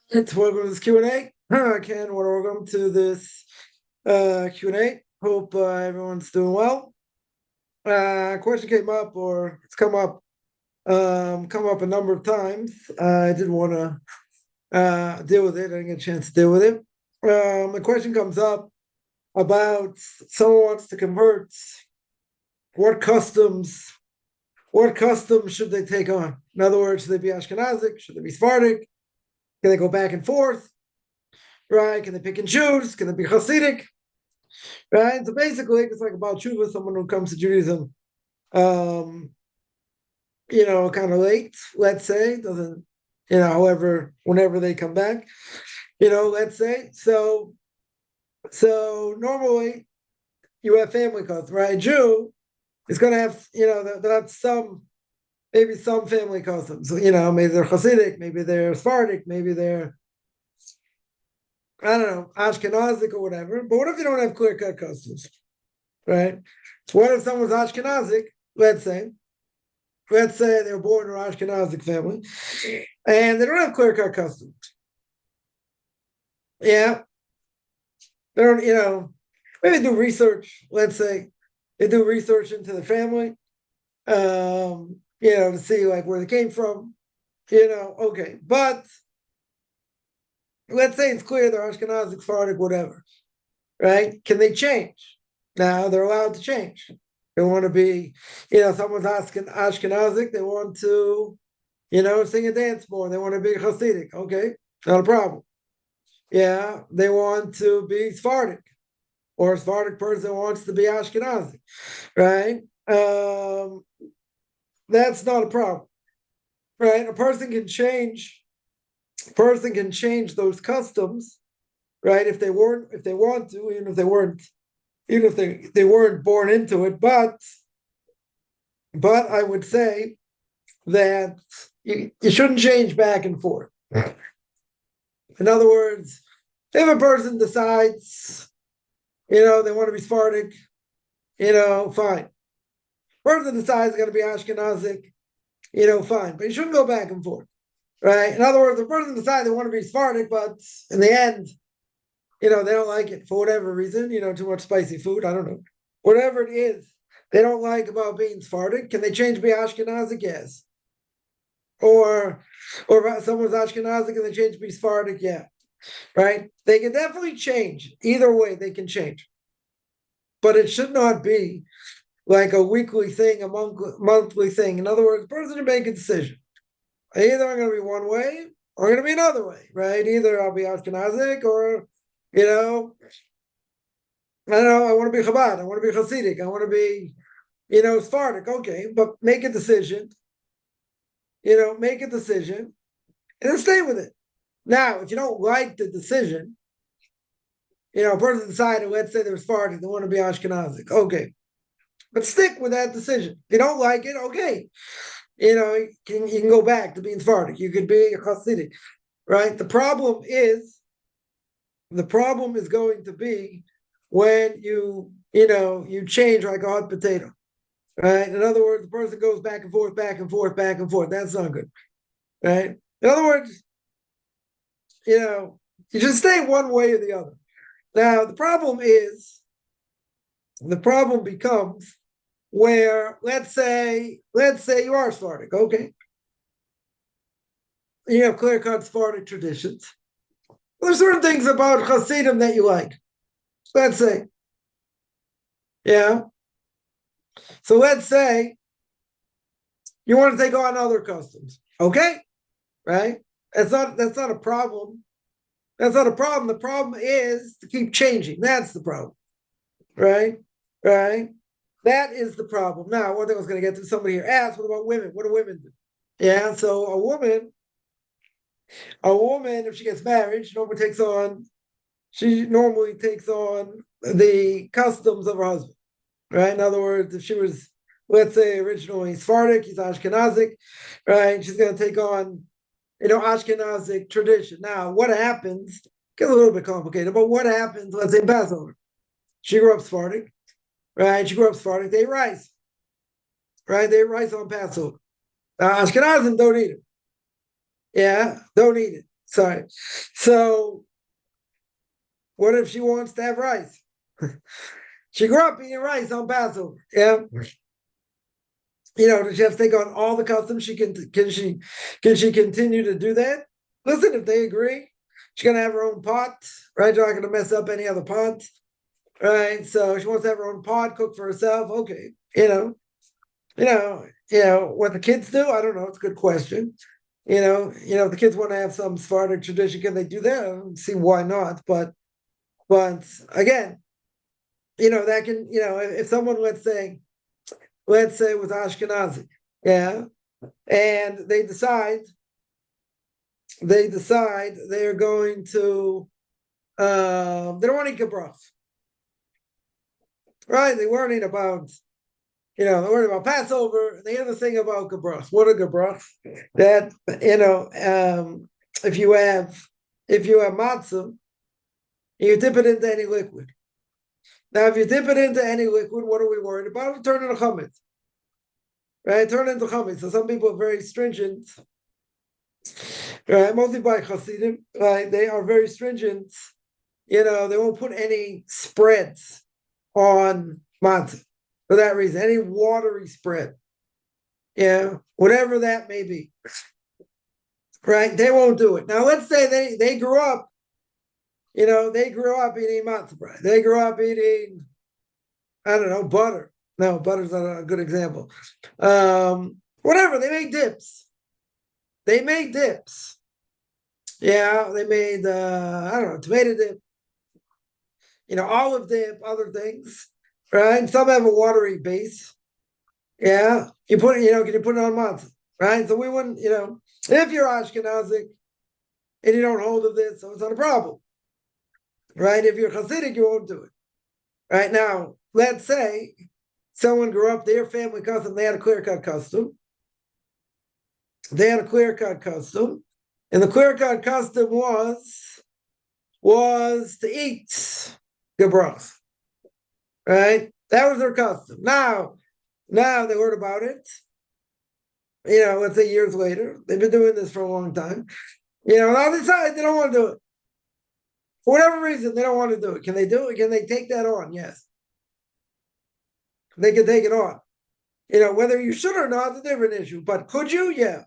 It's welcome to this Q&A. Ken, welcome to this Q&A. Hope everyone's doing well. Question came up, or it's come up a number of times. I didn't want to deal with it. I didn't get a chance to deal with it. The question comes up about someone wants to convert. What customs should they take on? In other words, should they be Ashkenazic? Should they be Sephardic? Can they go back and forth? Right? Can they pick and choose? Can they be Hasidic? Right? So basically, it's like about Tshuva, someone who comes to Judaism, kind of late, let's say, doesn't, however, whenever they come back, let's say. So normally you have family customs, right? Jew is going to have, that's maybe some family customs, maybe they're Hasidic, maybe they're Sephardic, maybe they're, I don't know, Ashkenazic or whatever. But what if you don't have clear-cut customs, right? What if someone's Ashkenazic, let's say they were born in an Ashkenazic family, and they don't have clear-cut customs. Yeah. They don't, maybe do research, let's say. They do research into the family, to see like where they came from, okay. But let's say it's clear they're Ashkenazic, Sephardic, whatever, right? Can they change? Now they're allowed to change. They want to be, someone's Ashkenazic, they want to, sing and dance more. They want to be Hasidic. Okay, not a problem. Yeah, they want to be Sephardic, or a Sephardic person wants to be Ashkenazic, right? That's not a problem, right? A person can change those customs, right? If they want to, even if they weren't born into it. But I would say that you shouldn't change back and forth. In other words, if a person decides, they want to be Sephardic, fine. Person decides they're going to be Ashkenazic, fine. But you shouldn't go back and forth, right? In other words, the person decides they want to be Sephardic, but in the end, they don't like it for whatever reason, too much spicy food, I don't know. Whatever it is they don't like about being Sephardic, can they change to be Ashkenazic? Yes. Or someone's Ashkenazic and they change to be Sephardic? Yeah. Right? They can definitely change. Either way, they can change. But it should not be like a weekly thing, a monthly thing. In other words, the person should make a decision. Either I'm going to be one way or I'm going to be another way, right? Either I'll be Ashkenazic or, I don't know, I want to be Chabad, I want to be Hasidic, I want to be, Sephardic. Okay, but make a decision, and then stay with it. Now, if you don't like the decision, a person decided, let's say they're Sephardic, they want to be Ashkenazic. Okay, but stick with that decision. If you don't like it, okay, you can go back to being Sephardic. You could be a Hasidic, right? The problem is going to be when you change like a hot potato, right? In other words, the person goes back and forth, back and forth, back and forth. That's not good, right? In other words, you should stay one way or the other. Now, the problem becomes where, let's say you are Sephardic, okay? You have clear-cut Sephardic traditions. Well, there's certain things about Hasidim that you like. Let's say, yeah. So let's say you want to take on other customs, okay? Right? That's not a problem. That's not a problem. The problem is to keep changing. That's the problem, right? Right? That is the problem. Now, one thing I was going to get to, somebody here asked, what about women? What do women do? Yeah, so a woman, if she gets married, she normally takes on the customs of her husband, right? In other words, if she was, let's say, originally Sephardic, he's Ashkenazic, right? She's going to take on, Ashkenazic tradition. Now, what happens, gets a little bit complicated, but what happens, let's say, in Passover? She grew up Sephardic, right? They eat rice, right? They eat rice on Passover. Ashkenazim don't eat it. Yeah, don't eat it. Sorry. So what if she wants to have rice? She grew up eating rice on Passover. Yeah. Does she have to take on all the customs? Can she continue to do that? Listen, if they agree, she's gonna have her own pot, right? You're not gonna mess up any other pot, right? So she wants to have her own pot, cook for herself. Okay, what the kids do. I don't know. It's a good question. If the kids want to have some Sephardic tradition, can they do that? I don't see why not. But again, that can, if someone, let's say it was Ashkenazi, yeah, and they decide they're going to, they don't want to eat gebrach, right? They worried about, they're worried about Passover. They have the thing about gebrach. What are gebrach? That, if you have matzah, you dip it into any liquid. Now, if you dip it into any liquid, what are we worried about? It'll turn into chametz, right? Turn into chametz. So some people are very stringent, right? Mostly by Hasidim, right? They are very stringent. They won't put any spreads on matzah for that reason. Any watery spread, whatever that may be, right? They won't do it. Now, let's say they grew up. They grew up eating matzah bread. They grew up eating, I don't know, butter. No, butter's not a good example. Whatever, they make dips. Yeah, they made, I don't know, tomato dip, olive dip, other things, right? Some have a watery base. Yeah, you put it, can you put it on matzah, right? So we wouldn't, if you're Ashkenazic and you don't hold of this, so it's not a problem. Right? If you're Hasidic, you won't do it. Right? Now, let's say someone grew up, their family custom, they had a clear-cut custom. And the clear-cut custom was to eat gebrach. Right? That was their custom. Now they heard about it. Let's say years later. They've been doing this for a long time. Now they decide they don't want to do it. For whatever reason, they don't want to do it. Can they do it? Can they take that on? Yes. They can take it on. Whether you should or not is a different issue. But could you? Yeah.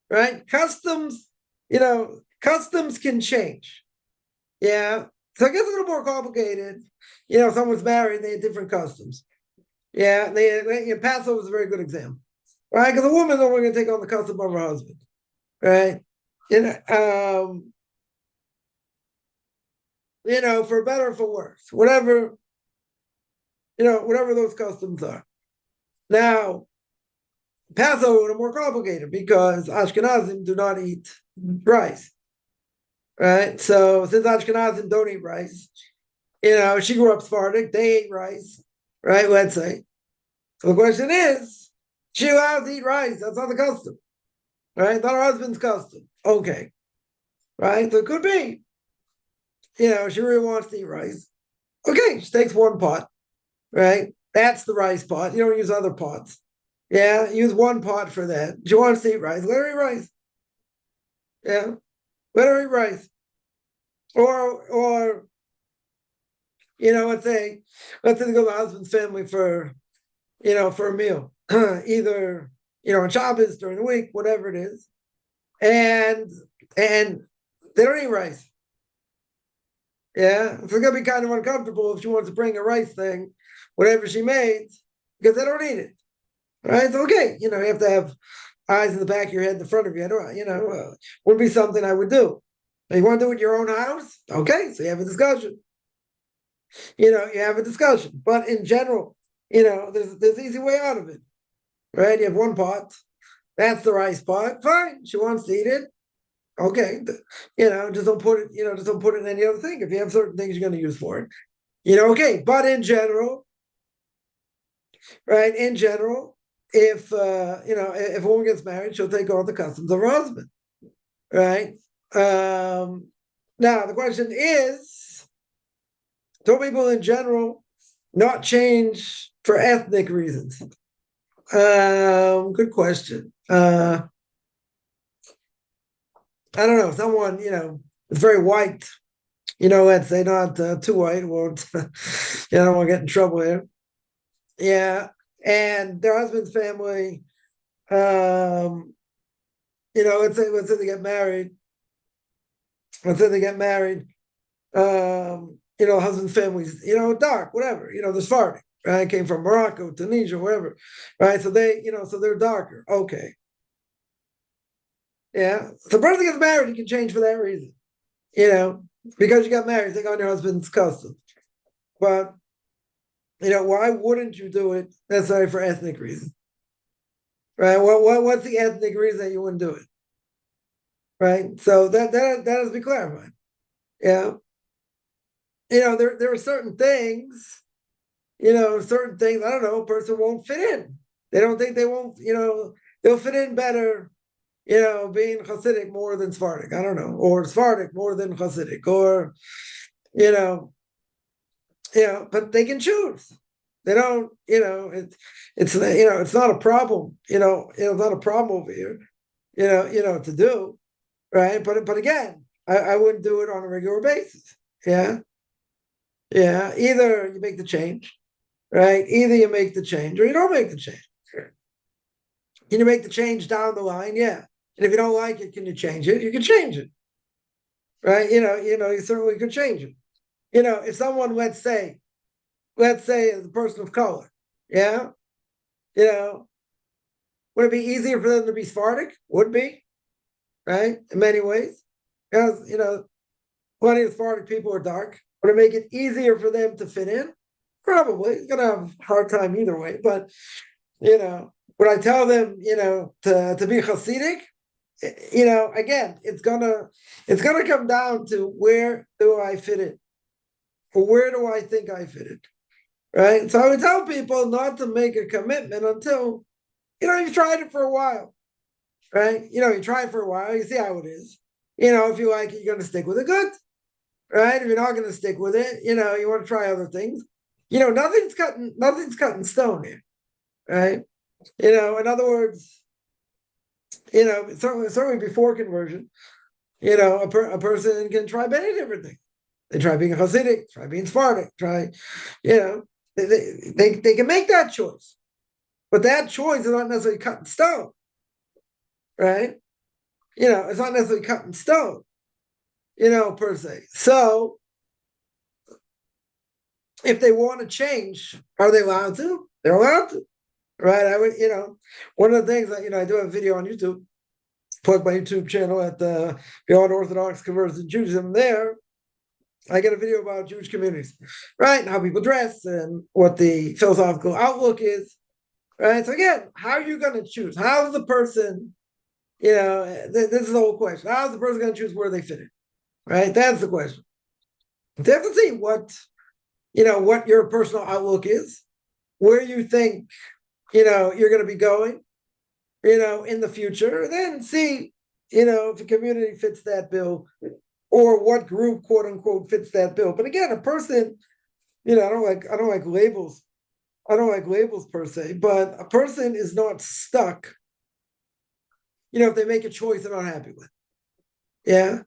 Right? Customs can change. Yeah. So it gets a little more complicated. Someone's married, they have different customs. Yeah. Passover is a very good example. Right? Because a woman's only going to take on the custom of her husband. Right? For better or for worse, whatever those customs are. Now, Passover is more complicated because Ashkenazim do not eat rice, right? So since Ashkenazim don't eat rice, she grew up Sephardic, they ate rice, right? Let's say. So the question is, she allowed to eat rice? That's not the custom, right? Not her husband's custom. Okay, right? So it could be. She really wants to eat rice. Okay, she takes one pot, right? That's the rice pot. You don't use other pots. Yeah, use one pot for that. She wants to eat rice. Let her eat rice. Yeah, let her eat rice. Or let's say they go to the husband's family for a meal, either on Shabbos during the week, whatever it is, and they don't eat rice. Yeah, it's gonna be kind of uncomfortable if she wants to bring a rice thing, whatever she made, because they don't eat it. Right? It's okay. You have to have eyes in the back of your head, in the front of your head. Would be something I would do. You want to do it in your own house? Okay, so you have a discussion. You have a discussion. But in general, there's an easy way out of it. Right? You have one pot. That's the rice pot. Fine. She wants to eat it. Okay, just don't put it, just don't put it in any other thing. If you have certain things you're going to use for it, okay. But in general, right? In general, if if a woman gets married, she'll take on the customs of her husband, right? Now the question is, do people in general not change for ethnic reasons? Good question. I don't know, someone, is very white, let's say not too white, won't, I don't want to get in trouble here. Yeah. And their husband's family, let's say they get married. Let's say they get married. Husband's family's, dark, whatever, the Sephardic, right? Came from Morocco, Tunisia, wherever, right? So so they're darker. Okay. Yeah. So the person gets married, you can change for that reason, because you got married, take on your husband's custom. But, why wouldn't you do it necessarily for ethnic reasons? Right? What's the ethnic reason that you wouldn't do it? Right? So that has to be clarified. Yeah. There are certain things, certain things, I don't know, a person won't fit in. They don't think they won't, they'll fit in better, being Hasidic more than Sephardic. I don't know, or Sephardic more than Hasidic, or, but they can choose. They don't, it's not a problem, it's not a problem over here, to do, right? But again, I wouldn't do it on a regular basis. Yeah. Yeah. Either you make the change, right? Either you make the change or you don't make the change. Can you make the change down the line? Yeah. And if you don't like it, can you change it? You can change it. Right? You certainly could change it. If someone, let's say the person of color, yeah, would it be easier for them to be Sephardic? Would be, right? In many ways. Because, plenty of Sephardic people are dark. Would it make it easier for them to fit in? Probably. It's gonna have a hard time either way. But, would I tell them, to be Hasidic? Again, it's gonna come down to where do I fit in? Or where do I think I fit in? Right? So I would tell people not to make a commitment until, you've tried it for a while. Right? You try it for a while, you see how it is. If you like it, you're gonna stick with it, good. Right? If you're not gonna stick with it, you want to try other things. Nothing's cut in stone here. Right? In other words, certainly before conversion, a person can try many different things. They try being Hasidic, try being Sephardic, they can make that choice. But that choice is not necessarily cut in stone. Right? It's not necessarily cut in stone, per se. So if they want to change, are they allowed to? They're allowed to. Right? I would, one of the things that, I do have a video on YouTube, plug my YouTube channel at the Beyond Orthodox Converts to Judaism. There, I get a video about Jewish communities, right? And how people dress and what the philosophical outlook is, right? So again, how are you going to choose? How's the person, this is the whole question. How's the person going to choose where they fit in, right? That's the question. They have to see what your personal outlook is, where you think, you're going to be going, in the future, and then see, if the community fits that bill, or what group, quote unquote, fits that bill. But again, a person, I don't like labels. I don't like labels per se, but a person is not stuck, if they make a choice they're not happy with. Yeah.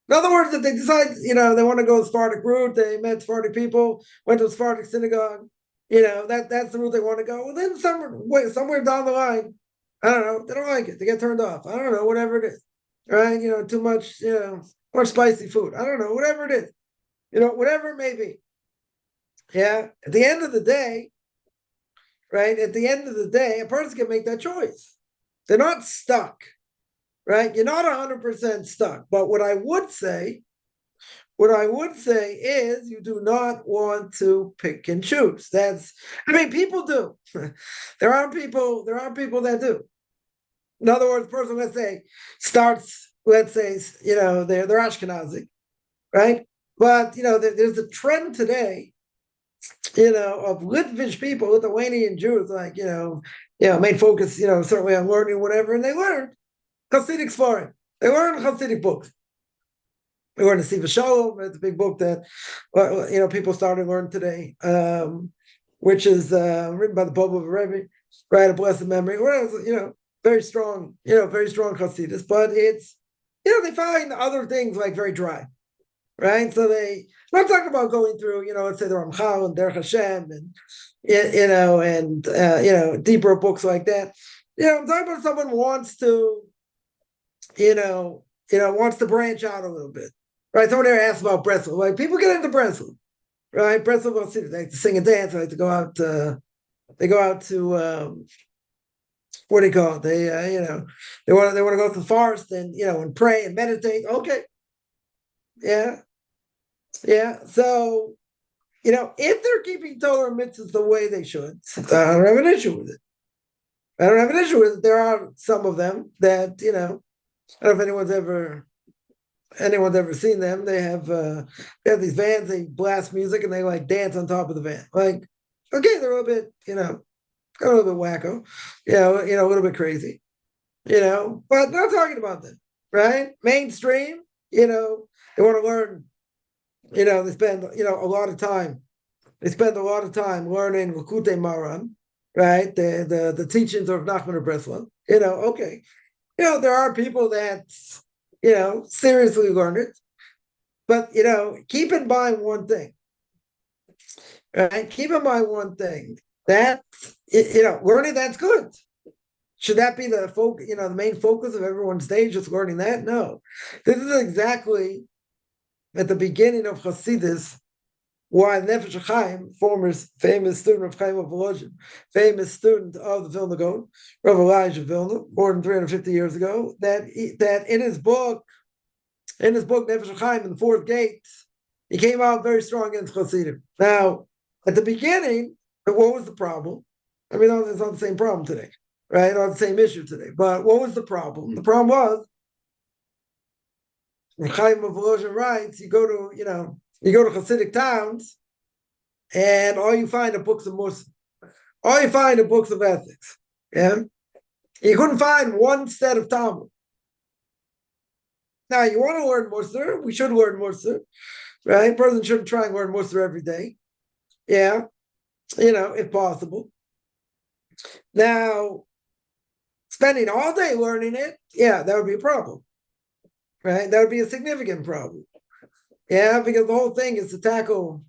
In other words, if they decide, they want to go the Sephardic route, they met Sephardic people, went to a Sephardic synagogue, that's the route they want to go. Well, then somewhere down the line, I don't know, they don't like it. They get turned off. I don't know, whatever it is. Right? Too much, or spicy food. I don't know, whatever it is. Whatever it may be. Yeah. At the end of the day, right? At the end of the day, a person can make that choice. They're not stuck. Right? You're not 100% stuck. But what I would say is you do not want to pick and choose. People do. There are people that do. In other words, person, let's say, starts, they're Ashkenazi, right? But, there's a trend today, of Litvish people, Lithuanian Jews, main focus, certainly on learning whatever, and they learned Hasidic Sfarim. They learned Hasidic books. They learned the Siva Shalom, it's a big book that, people started to learn today, which is written by the Baba of Rabbi, right, a blessed memory. Very strong, very strong Hasidus, but it's they find other things like very dry, right? So I'm not talking about going through, let's say the Ramchal and Derech Hashem and, deeper books like that. I'm talking about someone wants to, wants to branch out a little bit, right? Someone there asked about Breslov. Like people get into Breslov, right? Breslov, well, see, they like to sing and dance, they like to go out. They go out to what do you call it? They want to go to the forest and and pray and meditate. Okay, yeah. So if they're keeping Torah and mitzvahs the way they should, I don't have an issue with it. I don't have an issue with it. There are some of them that I don't know if anyone's ever seen them. They have these vans. They blast music and they like dance on top of the van. Like, okay, they're a little bit a little bit wacko, a little bit crazy, but not talking about them, right? Mainstream, they want to learn, they spend, a lot of time. They spend a lot of time learning Likutei Maran, right? The teachings of Nachman of Breslov, okay. There are people that, seriously learn it, but, keep in mind one thing, right? Keep in mind one thing. That learning that's good. Should that be the focus? The main focus of everyone's day, just learning that? No, this is exactly at the beginning of Hasidus why Nefesh Chaim, famous student of Chaim of Volozhin, famous student of the Vilna Gaon, Rabbi Elijah Vilna, more than 350 years ago, that in his book Nefesh Chaim in the Fourth Gate, he came out very strong against Hasidim. Now, at the beginning, what was the problem? I mean, it's not the same problem today, right? Not the same issue today. But what was the problem? The problem was, Chaim of Volozhin writes, you go to Hasidic towns, and all you find are books of Muslim. All you find are books of ethics. Yeah, you couldn't find one set of Talmud. Now, you want to learn Musar? We should learn Musar, right? A person shouldn't try and learn Musar every day. Yeah. If possible. Now, spending all day learning it, that would be a problem, right? That would be a significant problem. Yeah, because the whole thing is to tackle,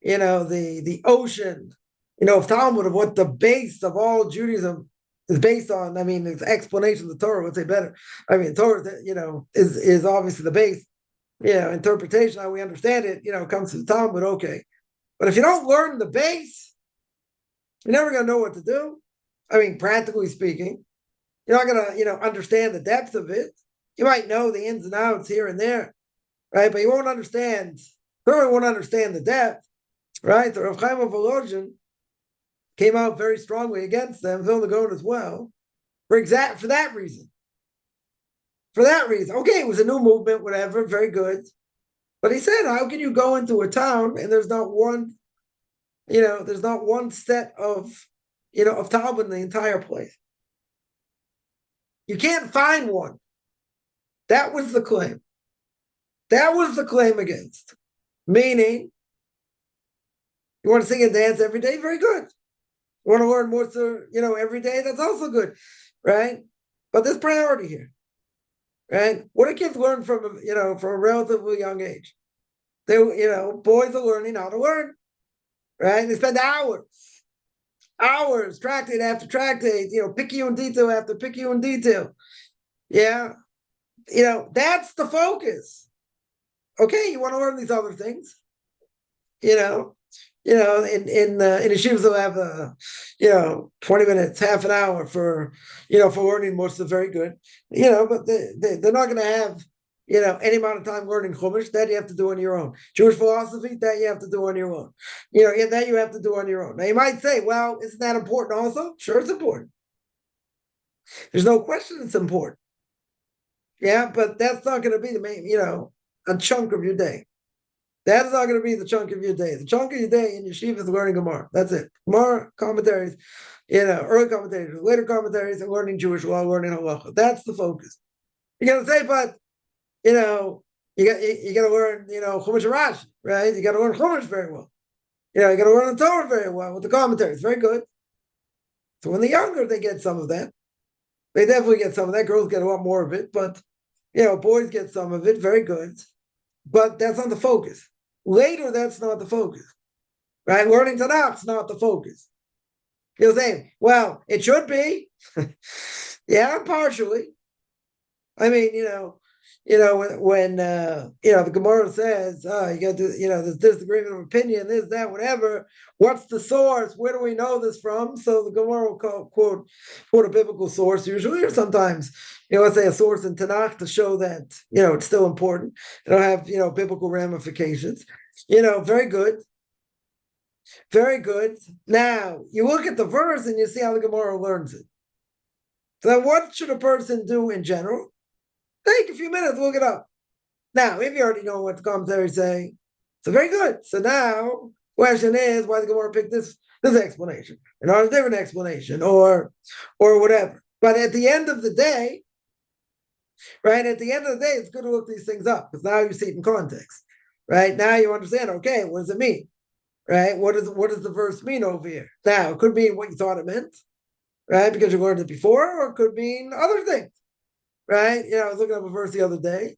the ocean, of Talmud, of what the base of all Judaism is based on. I mean, it's explanation of the Torah would say better. I mean, Torah, is obviously the base. Interpretation, how we understand it, comes to the Talmud, okay. But if you don't learn the base, you're never going to know what to do. I mean, practically speaking, you're not going to, understand the depth of it. You might know the ins and outs here and there, right? But you won't understand, certainly won't understand the depth, right? The Rav Chaim of Volozhin came out very strongly against them, Vilna Gaon as well, for that reason. For that reason. Okay, it was a new movement, whatever, very good. But he said, how can you go into a town and there's not one set of Talmud in the entire place? You can't find one. That was the claim. That was the claim against. Meaning, you want to sing and dance every day? Very good. You want to learn more, every day? That's also good, right? But there's priority here, right? What do kids learn from a relatively young age? They, boys are learning how to learn, right? They spend hours, tractate after tractate, picayune detail after picayune detail. Yeah, that's the focus. Okay, you want to learn these other things, in yeshivas they'll have 20 minutes, half an hour for learning most of very good, but they're not going to have any amount of time learning Chumash. That you have to do on your own. Jewish philosophy, that you have to do on your own. That you have to do on your own. Now you might say, well, isn't that important also? Sure, it's important. There's no question it's important. Yeah, but that's not going to be the main, a chunk of your day. That's not going to be the chunk of your day. The chunk of your day in yeshiva is learning Gemara. That's it. Gemara, commentaries, early commentaries, later commentaries, and learning Jewish law, learning halacha. That's the focus. You're going to say, but, you got to learn, Chumash and Rashi, right? You got to learn Chumash very well. You got to learn the Torah very well with the commentaries. Very good. So when they're younger, they get some of that. They definitely get some of that. Girls get a lot more of it, but Boys get some of it, very good, but that's not the focus. Later, that's not the focus, right? Learning Tanakh is not the focus. You'll say, well, it should be. Yeah, partially. I mean, when the Gemara says, you got to, there's disagreement of opinion, this, that, whatever. What's the source? Where do we know this from? So the Gemara will quote a biblical source usually, or sometimes, let's say a source in Tanakh to show that, it's still important. It'll have, biblical ramifications. Very good. Very good. Now, you look at the verse and you see how the Gemara learns it. So then what should a person do in general? Take a few minutes, look it up. Now, if you already know what the commentary is saying, so very good. So now, question is, why the Gemara picked this explanation and not a different explanation or whatever. But at the end of the day, right, it's good to look these things up because now you see it in context, right? Now you understand, okay, what does it mean, right? What does the verse mean over here? Now, it could mean what you thought it meant, right, because you learned it before, or it could mean other things. Right? I was looking up a verse the other day,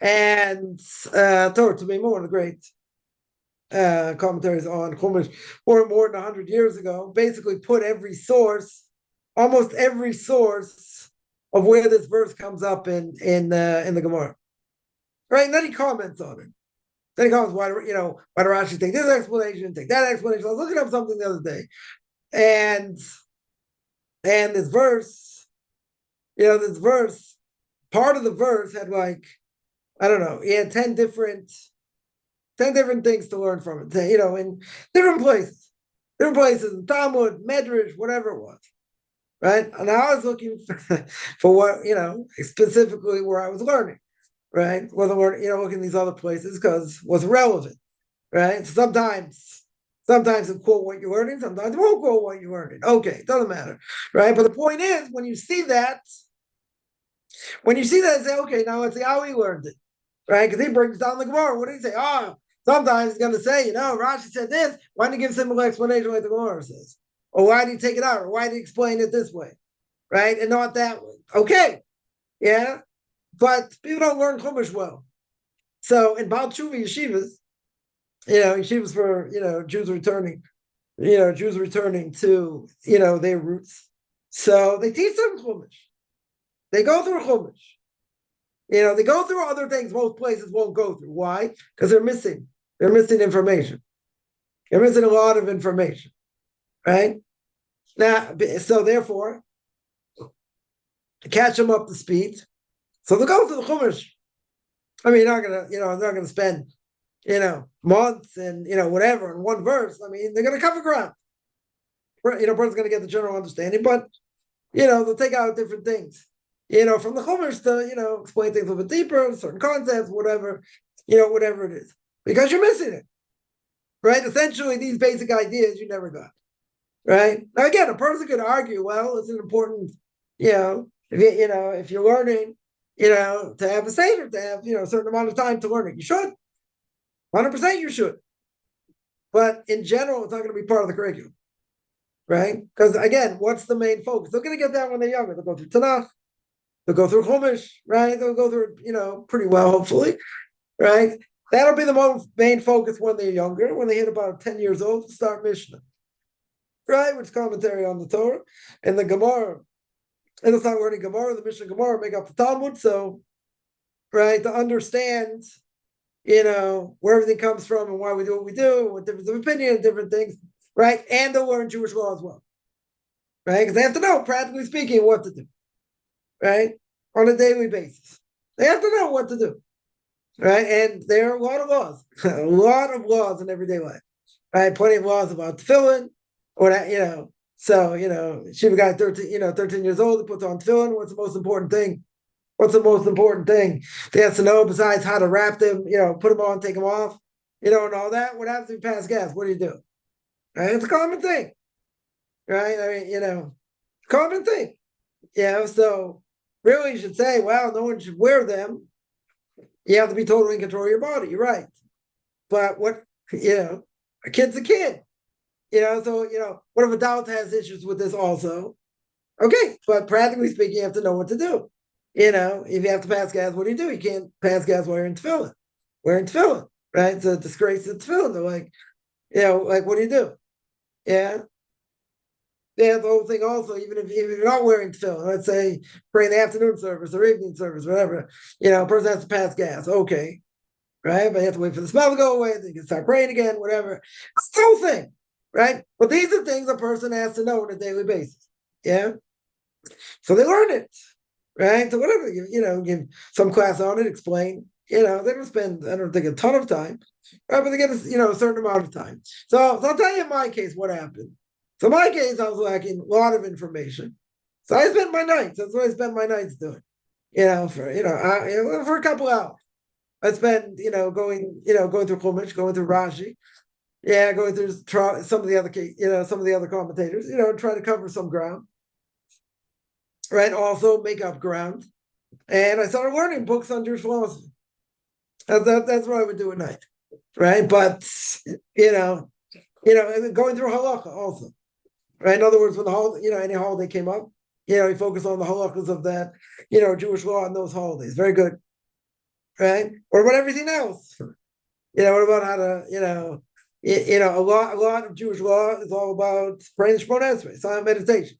and Torah to me, one of the great commentaries on Chumash, more than 100 years ago, basically put almost every source of where this verse comes up in the Gemara. Right? And then he comments on it. Then he comments, why do Rashi take this explanation, take that explanation? I was looking up something the other day, and this verse, part of the verse had he had 10 different things to learn from it, in different places, in Talmud, Medrash, whatever it was, right? And I was looking for what, specifically where I was learning, right? Wasn't looking at these other places because it wasn't relevant, right? So sometimes it quote what you're learning, sometimes it won't quote what you're learning. Okay, it doesn't matter, right? But the point is, when you see that, say, okay, now let's see how he learned it, right? Because he brings down the Gemara. What did he say? Sometimes he's going to say, Rashi said this. Why didn't he give simple explanation like the Gemara says? Or why did he take it out? Or why did he explain it this way, right? And not that way. Okay, yeah, but people don't learn Chumash well. So in Baal Tshuva yeshivas, yeshivas for Jews returning to their roots. So they teach them Chumash. They go through Chumash. They go through other things most places won't go through. Why? Because they're missing. They're missing information. They're missing a lot of information, right? Now, so therefore, to catch them up to speed, so they go through the Chumash. I mean, you're not gonna spend, months and whatever in one verse. I mean, they're gonna cover ground. Person's gonna get the general understanding, but they'll take out different things. From the Chumash to, explain things a little bit deeper, certain concepts, whatever it is. Because you're missing it, right? Essentially, these basic ideas you never got, right? Now, again, a person could argue, well, it's an important, if you're learning, to have a Seder, to have, a certain amount of time to learn it. You should. 100% you should. But in general, it's not going to be part of the curriculum, right? Because, again, what's the main focus? They're going to get that when they're younger. They'll go through Tanakh. They'll go through Chumash, right? They'll go through it, pretty well, hopefully, right? That'll be the main focus when they're younger. When they hit about 10 years old, to start Mishnah, right? Which is commentary on the Torah. And the Gemara, and it's not learning Gemara, the Mishnah Gemara make up the Talmud. So, right, to understand, where everything comes from and why we do what we do, what difference of opinion and different things, right? And they'll learn Jewish law as well, right? Because they have to know, practically speaking, what to do. Right? On a daily basis. They have to know what to do. Right? And there are a lot of laws. A lot of laws in everyday life. Right? Plenty of laws about tefillin. Or that, so, Shiva guy 13 years old, he puts on tefillin. What's the most important thing? He has to know besides how to wrap them, put them on, take them off, and all that. What happens if you pass gas? What do you do? Right? It's a common thing. Right? I mean, common thing. So really, you should say, well, no one should wear them. You have to be totally in control of your body. You're right. But what, a kid's a kid. So, what if adult has issues with this also? Okay, but practically speaking, you have to know what to do. if you have to pass gas, what do? You can't pass gas while you're in tefillin. Wearing tefillin, right? It's a disgrace to tefillin. They're like, like what do? Yeah. Yeah, the whole thing also, even if you're not wearing tefillin, let's say pray in the afternoon service or evening service, whatever, a person has to pass gas. Okay, right? But you have to wait for the smell to go away, then you can start praying again, whatever. That's the whole thing, right? But these are things a person has to know on a daily basis. Yeah. So they learn it, right? So whatever, give some class on it, explain. They don't spend, I don't think, a ton of time, right? But they get a certain amount of time. So I'll tell you in my case what happened. So in my case, I was lacking a lot of information. So I spent my nights. That's what I spent my nights doing. For a couple hours. I spent, going through Chumash, going through Rashi, going through some of the other commentators, try to cover some ground, right? Also make up ground, and I started learning books on Jewish philosophy. That's what I would do at night, right? But going through halacha also, right? In other words, when any holiday came up, you focus on the halachas of that, Jewish law and those holidays. Very good, right? What about everything else? What about how to, a lot of Jewish law is all about praying the Shemona Esrei, silent meditation.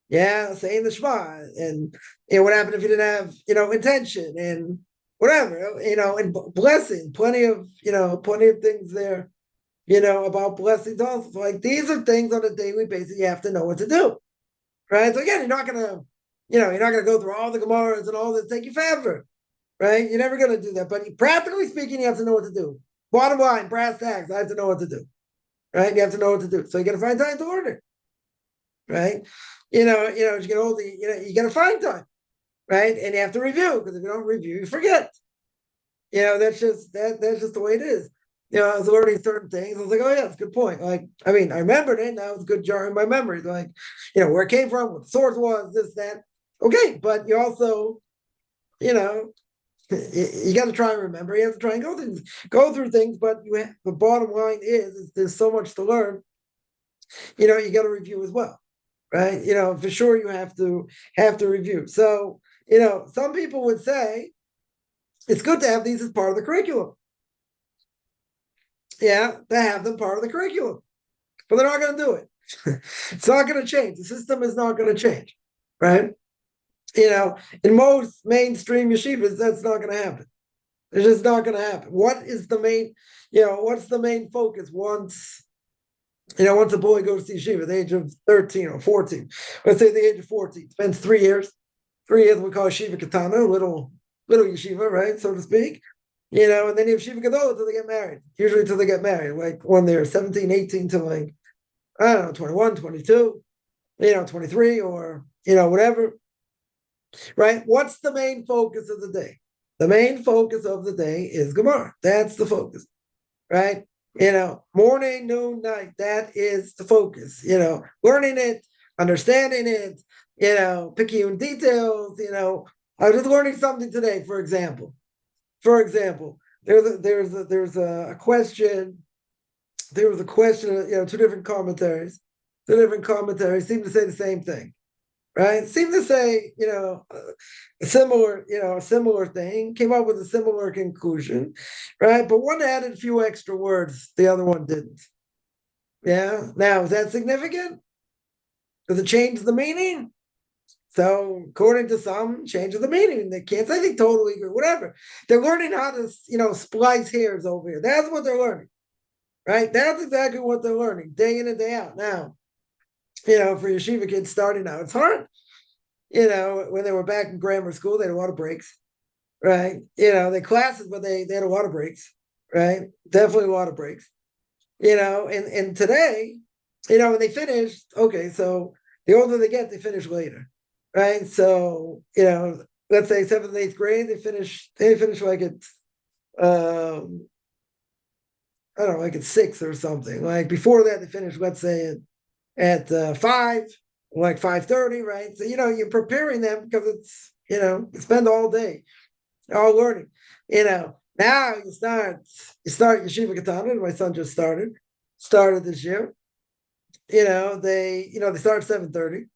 Yeah, saying the Shema, and what happened if you didn't have, intention and whatever, and blessing, plenty of things there, about blessings also. So like these are things on a daily basis you have to know what to do, right? So again, you're not gonna go through all the gemaras and all this, take you forever, right? You're never gonna do that, but practically speaking, you have to know what to do. Bottom line, brass tacks, I have to know what to do, right? You have to know what to do, so you got to find time to learn it, right? You get older, you got to find time, right? And you have to review, because if you don't review, you forget. That's just the way it is. I was learning certain things. I was like, oh yeah, that's a good point. Like, I mean, I remembered it. Now it's a good jar in my memory. Like, where it came from, what the source was, this, that. Okay, but you also, you got to try and remember. You have to try and go through things. But the bottom line is there's so much to learn. You got to review as well, right? For sure you have to review. So, some people would say it's good to have these as part of the curriculum. Yeah, to have them part of the curriculum, but they're not going to do it. It's not going to change. The system is not going to change, right? In most mainstream yeshivas, that's not going to happen. It's just not going to happen. What is the main, what's the main focus once a boy goes to yeshiva at the age of 13 or 14, let's say the age of 14, spends 3 years, we call yeshiva katana, little yeshiva, right, so to speak, and then you have yeshiva gadol until they get married, usually until they get married, like when they're 17, 18 to like, I don't know, 21, 22, 23 or, whatever, right? What's the main focus of the day? The main focus of the day is Gemara. That's the focus, right? Morning, noon, night. That is the focus. Learning it, understanding it. Picking details. I was just learning something today. For example, there's a question. There was a question. Two different commentaries. Two different commentaries seem to say the same thing, right? Seem to say, a similar thing, came up with a similar conclusion, right? But one added a few extra words, the other one didn't. Yeah. Now, is that significant? Does it change the meaning? So, according to some, changes the meaning. They can't say they totally agree, whatever. They're learning how to, splice hairs over here. That's what they're learning, right? That's exactly what they're learning, day in and day out. Now, for yeshiva kids starting out, it's hard. When they were back in grammar school, they had a lot of breaks, right? They classes, but they had a lot of breaks, right? Definitely a lot of breaks, and today, when they finish, okay, so the older they get, they finish later, right? So, let's say 7th and 8th grade, they finish like at, I don't know, like at 6 or something. Like before that, they finish, let's say at 5, like 5:30, right? So you're preparing them because it's you spend all day all learning. Now you start yeshiva katana. My son just started this year. They start at 7:30,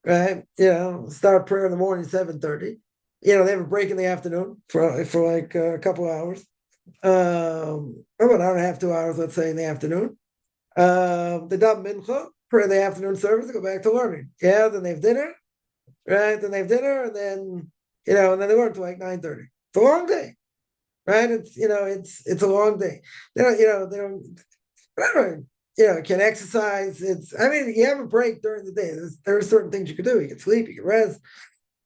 right? Start prayer in the morning 7:30. they have a break in the afternoon for like a couple of hours. About an hour and a half, 2 hours, let's say, in the afternoon. They daven mincha, pray the afternoon service, go back to learning. Yeah, then they have dinner, right? Then they have dinner, and then and then they work till like 9:30. It's a long day, right? It's a long day. They don't can exercise. You have a break during the day. There are certain things you can do. You can sleep, you can rest,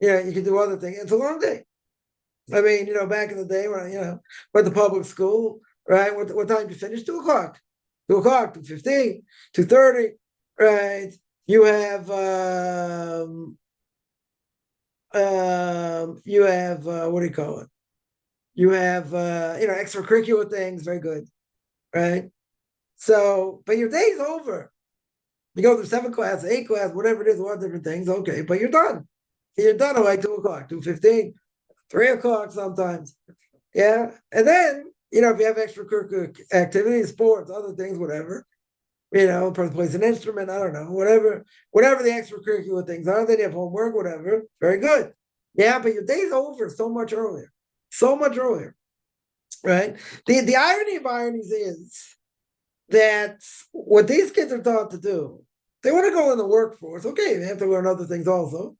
you can do other things. It's a long day. Back in the day when went to public school, right? What time did you finish? 2 o'clock. 2 o'clock, 2:15, 2:30, right? You have what do you call it? You have extracurricular things, very good, right? So, but your day's over. You go through 7 class, 8 class, whatever it is, a lot of different things. Okay, but you're done. You're done at like 2 o'clock, 2:15, 3 o'clock sometimes. Yeah. And then, if you have extracurricular activities, sports, other things, whatever, person plays an instrument, I don't know, whatever the extracurricular things are, then you have homework, whatever. Very good. Yeah, but your day's over so much earlier. So much earlier. Right? The irony of ironies is that what these kids are taught to do, they want to go in the workforce. Okay, they have to learn other things also,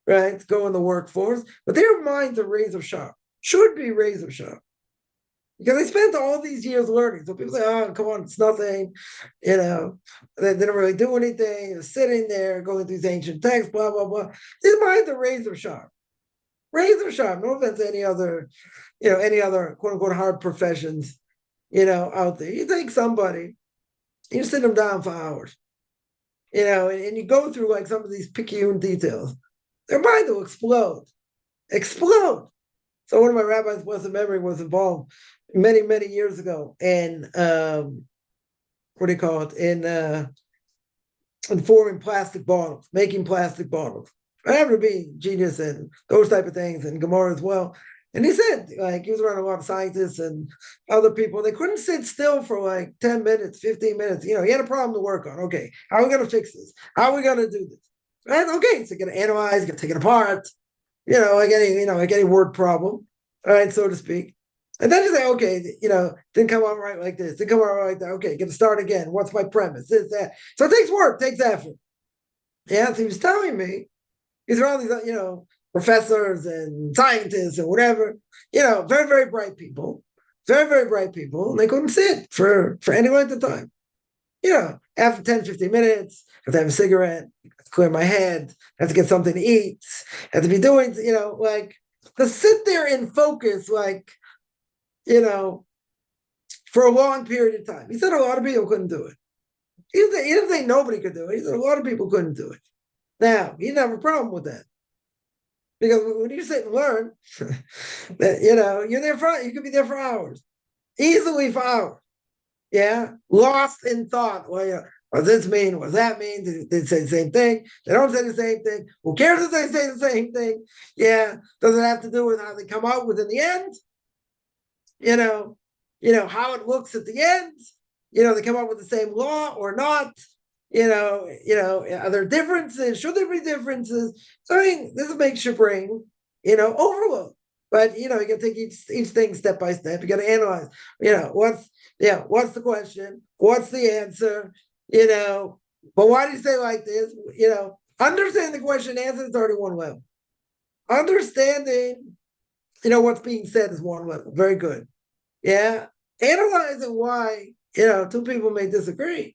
right? Go in the workforce, but their minds are razor sharp, should be razor sharp. Because they spent all these years learning. So people say, oh, come on, it's nothing. They didn't really do anything. They're sitting there going through these ancient texts, blah, blah, blah. Their minds are razor sharp. Razor sharp. No offense to any other quote unquote hard professions, out there. You take somebody, you sit them down for hours, and you go through like some of these picayune details. Their mind will explode. Explode. So one of my rabbis, blessed memory, was involved many, many years ago in what do you call it? In forming plastic bottles, making plastic bottles. I happen to be genius in those type of things, and gemara as well. And he said, like, he was around a lot of scientists and other people. They couldn't sit still for like 10 minutes, 15 minutes. He had a problem to work on. Okay, how are we going to fix this? How are we going to do this? Right? Okay, so you're going to analyze, you're going to take it apart. Like any word problem, all right, so to speak. And then you say, okay, didn't come out right like this, didn't come out right like that. Okay, get to start again. What's my premise? This, that. So it takes work, takes effort. Yeah, so he was telling me, he's around these, professors and scientists and whatever, very, very bright people, very, very bright people, and they couldn't sit for any length of time. After 10, 15 minutes, I have to have a cigarette, clear my head, have to get something to eat, have to be doing, like to sit there and focus, like, for a long period of time. He said a lot of people couldn't do it. He didn't say nobody could do it. He said a lot of people couldn't do it. Now, he didn't have a problem with that. Because when you sit and learn, that, you're there you could be there for hours, easily for hours. Yeah, lost in thought. Well, what does this mean? What does that mean? Did they say the same thing? They don't say the same thing. Who cares if they say the same thing? Yeah, does it have to do with how they come out with in the end? How it looks at the end. They come up with the same law or not. Are there differences? Should there be differences? So this makes your brain, overload. But you can take each thing step by step. You got to analyze. What's the question? What's the answer? But why do you say like this? Understanding the question and answer is already one level. Understanding, what's being said is one level. Very good. Yeah. Analyzing why, two people may disagree.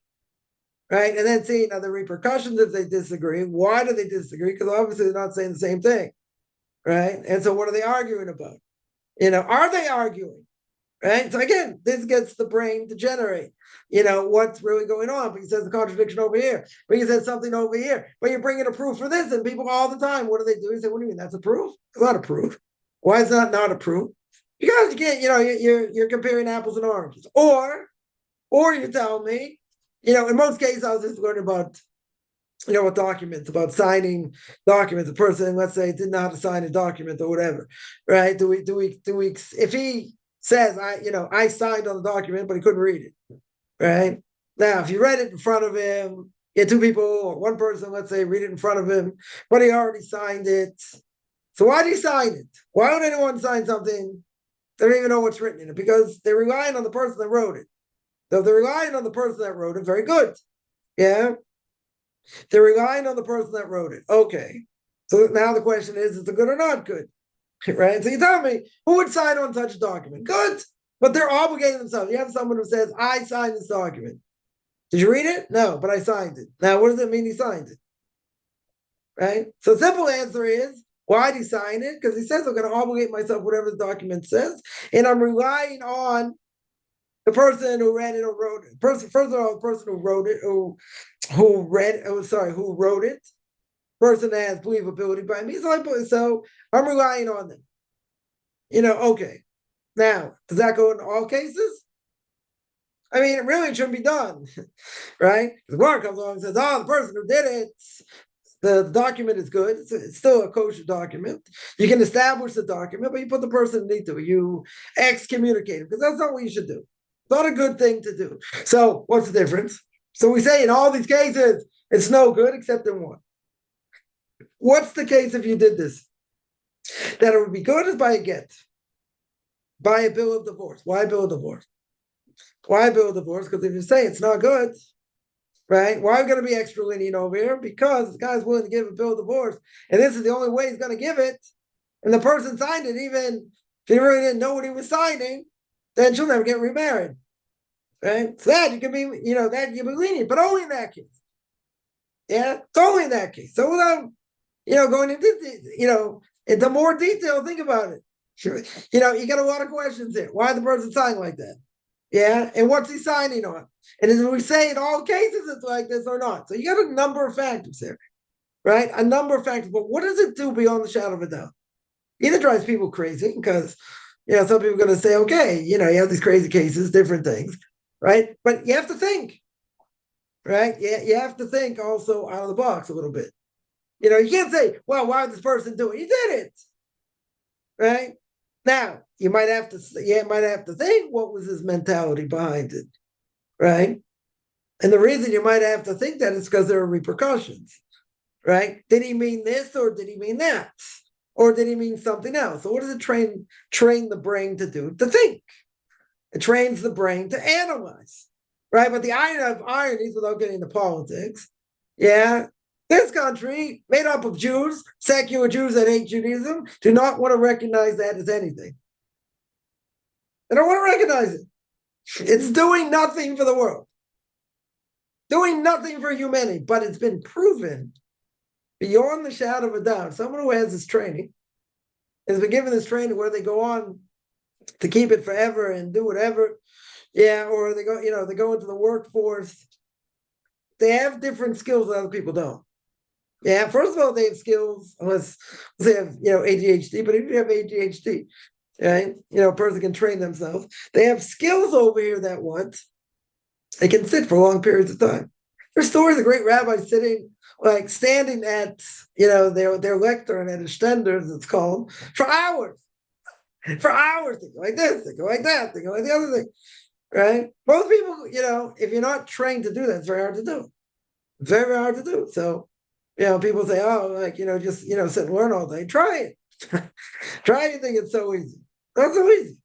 Right. And then seeing the repercussions if they disagree. Why do they disagree? Because obviously they're not saying the same thing. Right. And so what are they arguing about? Are they arguing? Right. So again, this gets the brain to generate, what's really going on. But he says the contradiction over here, but he says something over here, but you're bringing a proof for this. And people all the time, what do they do? He said, what do you mean? That's a proof? It's not a proof. Why is that not a proof? Because you can't, you're comparing apples and oranges. Or you tell me, in most cases, I was just learning about, what documents, about signing documents. A person, let's say, didn't know how to sign a document or whatever, right? Do we, if he says, I signed on the document, but he couldn't read it, right? Now, if you read it in front of him, you had two people or one person, let's say, read it in front of him, but he already signed it, So why do you sign it? Why would anyone sign something they don't even know what's written in it? Because they're relying on the person that wrote it. So if they're relying on the person that wrote it, very good. Yeah. They're relying on the person that wrote it. Okay. So now the question is it good or not good? Right? So you tell me, who would sign on such a document? Good. But they're obligating themselves. You have someone who says, I signed this document. Did you read it? No, but I signed it. Now, what does it mean he signed it? Right? So the simple answer is, why did he sign it? Because he says, I'm going to obligate myself whatever the document says, and I'm relying on the person who read it or wrote it. First of all, the person who wrote it, who wrote it, person that has believability by me. So I'm relying on them. Okay. Now, does that go in all cases? I mean, it really shouldn't be done, right? The gemara comes along and says, the person who did it, the document is good. It's still a kosher document. You can establish the document, but you put the person in to. You excommunicate him, because that's not what you should do. It's not a good thing to do. So what's the difference? So we say in all these cases, it's no good except in one. What's the case if you did this? That it would be good is by a get, by a bill of divorce. Why bill of divorce? Why bill of divorce? Because if you say it's not good, right? Why are we going to be extra lenient over here? Because the guy's willing to give a bill of divorce, and this is the only way he's going to give it. And the person signed it, even if he really didn't know what he was signing, then she'll never get remarried, right? So that you can be, that you can be lenient, but only in that case. Yeah, it's only in that case. So without, going into more detail, think about it. You got a lot of questions here. Why the person signing like that? Yeah, and what's he signing on? And as we say, in all cases, it's like this or not. So you got a number of factors there, right? A number of factors. But what does it do beyond the shadow of a doubt? Either drives people crazy because, some people are going to say, okay, you have these crazy cases, different things, right? But you have to think, right? Yeah, you have to think also out of the box a little bit. You can't say, well, why would this person do it? He did it, right? Now, you might have to think, what was his mentality behind it, right? And the reason you might have to think that is because there are repercussions, right? Did he mean this or did he mean that? Or did he mean something else? So what does it train the brain to do? To think. It trains the brain to analyze, right? But the ironies, without getting into politics, this country, made up of Jews, secular Jews that hate Judaism, do not want to recognize that as anything. They don't want to recognize it. It's doing nothing for the world, doing nothing for humanity, but it's been proven beyond the shadow of a doubt. Someone who has this training has been given this training where they go on to keep it forever and do whatever. Yeah, or they go into the workforce. They have different skills that other people don't. Yeah, first of all, they have skills, unless they have, ADHD, but if you have ADHD, right, a person can train themselves. They have skills over here that they can sit for long periods of time. There's stories of great rabbis standing at, their lectern at a stender, as it's called, for hours. For hours, they go like this, they go like that, they go like the other thing, right? Most people, if you're not trained to do that, it's very hard to do. Very, very hard to do. So, people say, just, sit and learn all day. Try it. Try it, you think it's so easy. Not so easy,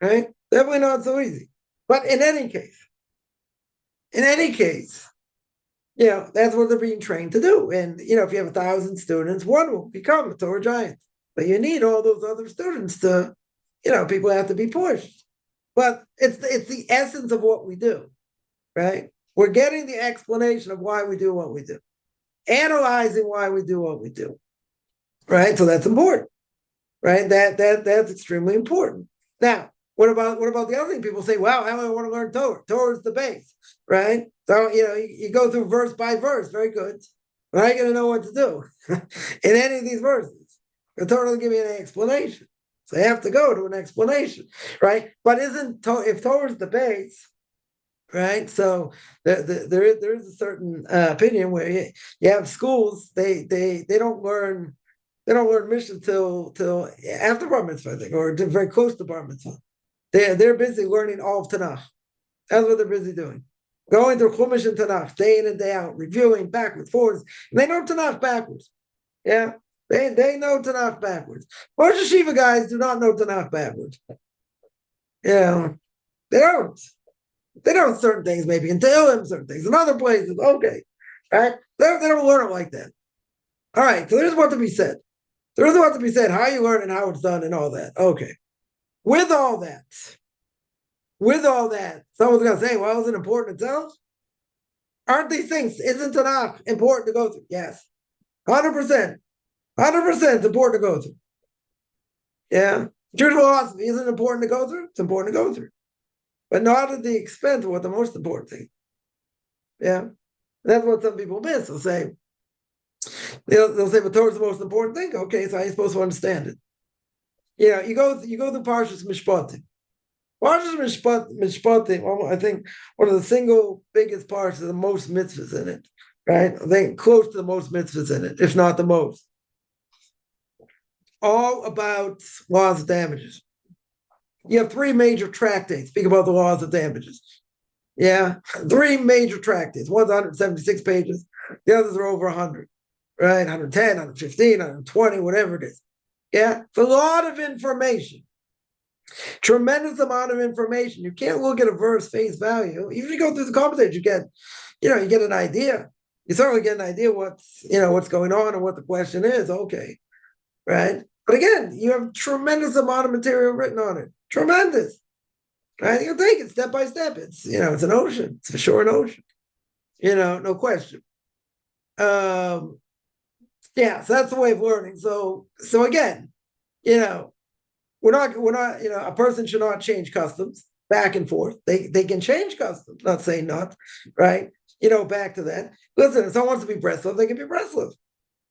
right? Definitely not so easy. But in any case, that's what they're being trained to do. And, if you have 1,000 students, one will become a Torah giant. But you need all those other students to, people have to be pushed. But it's the essence of what we do, right? We're getting the explanation of why we do what we do, analyzing why we do what we do, right? So that's important, right? That's extremely important. Now, what about the other thing? People say, well, I want to learn Torah. Torah is the base, right? So, you go through verse by verse. Very good. But how are you going to know what to do in any of these verses? The Torah doesn't give you any explanation. So you have to go to an explanation, right? But if Torah is the base, right? So there is a certain opinion where you have schools, they don't learn Mishnah till after Bar Mitzvah, I think, or very close to Bar Mitzvah. They're busy learning all of Tanakh. That's what they're busy doing. Going through Chumash and Tanakh, day in and day out, reviewing backwards, forwards. And they know Tanakh backwards. Yeah. They know Tanakh backwards. Most yeshiva guys do not know Tanakh backwards. You know, they don't. They know certain things, maybe in Tehillim, certain things in other places. Okay, right? They don't learn it like that. All right, so there's what to be said. There's what to be said, how you learn and how it's done and all that. Okay. With all that, someone's going to say, well, is it important itself? Aren't these things, isn't Tanakh important to go through? Yes. 100%. 100% important to go through. Yeah. Jewish philosophy isn't important to go through? It's important to go through. But not at the expense of what the most important thing. Yeah. That's what some people miss. They'll say, but Torah is the most important thing. Okay, so how are you supposed to understand it? You go through Parshas Mishpatim. Parshas Mishpatim, I think one of the single biggest parts of the most mitzvahs in it, right? I think close to the most mitzvahs in it, if not the most. All about laws of damages. You have three major tractates speak about the laws of damages. Yeah, three major tractates. One's 176 pages. The others are over 100, right? 110, 115, 120, whatever it is. Yeah, it's a lot of information. Tremendous amount of information. You can't look at a verse face value. Even if you go through the commentaries, you get an idea. You certainly get an idea what's going on and what the question is. Okay, right? But again, you have tremendous amount of material written on it. Tremendous. Right? You take it step by step. It's it's an ocean. It's for sure an ocean. No question. So that's the way of learning. So again, we're not, a person should not change customs back and forth. They can change customs, not saying not, right? Back to that. Listen, if someone wants to be breastless, they can be breastless,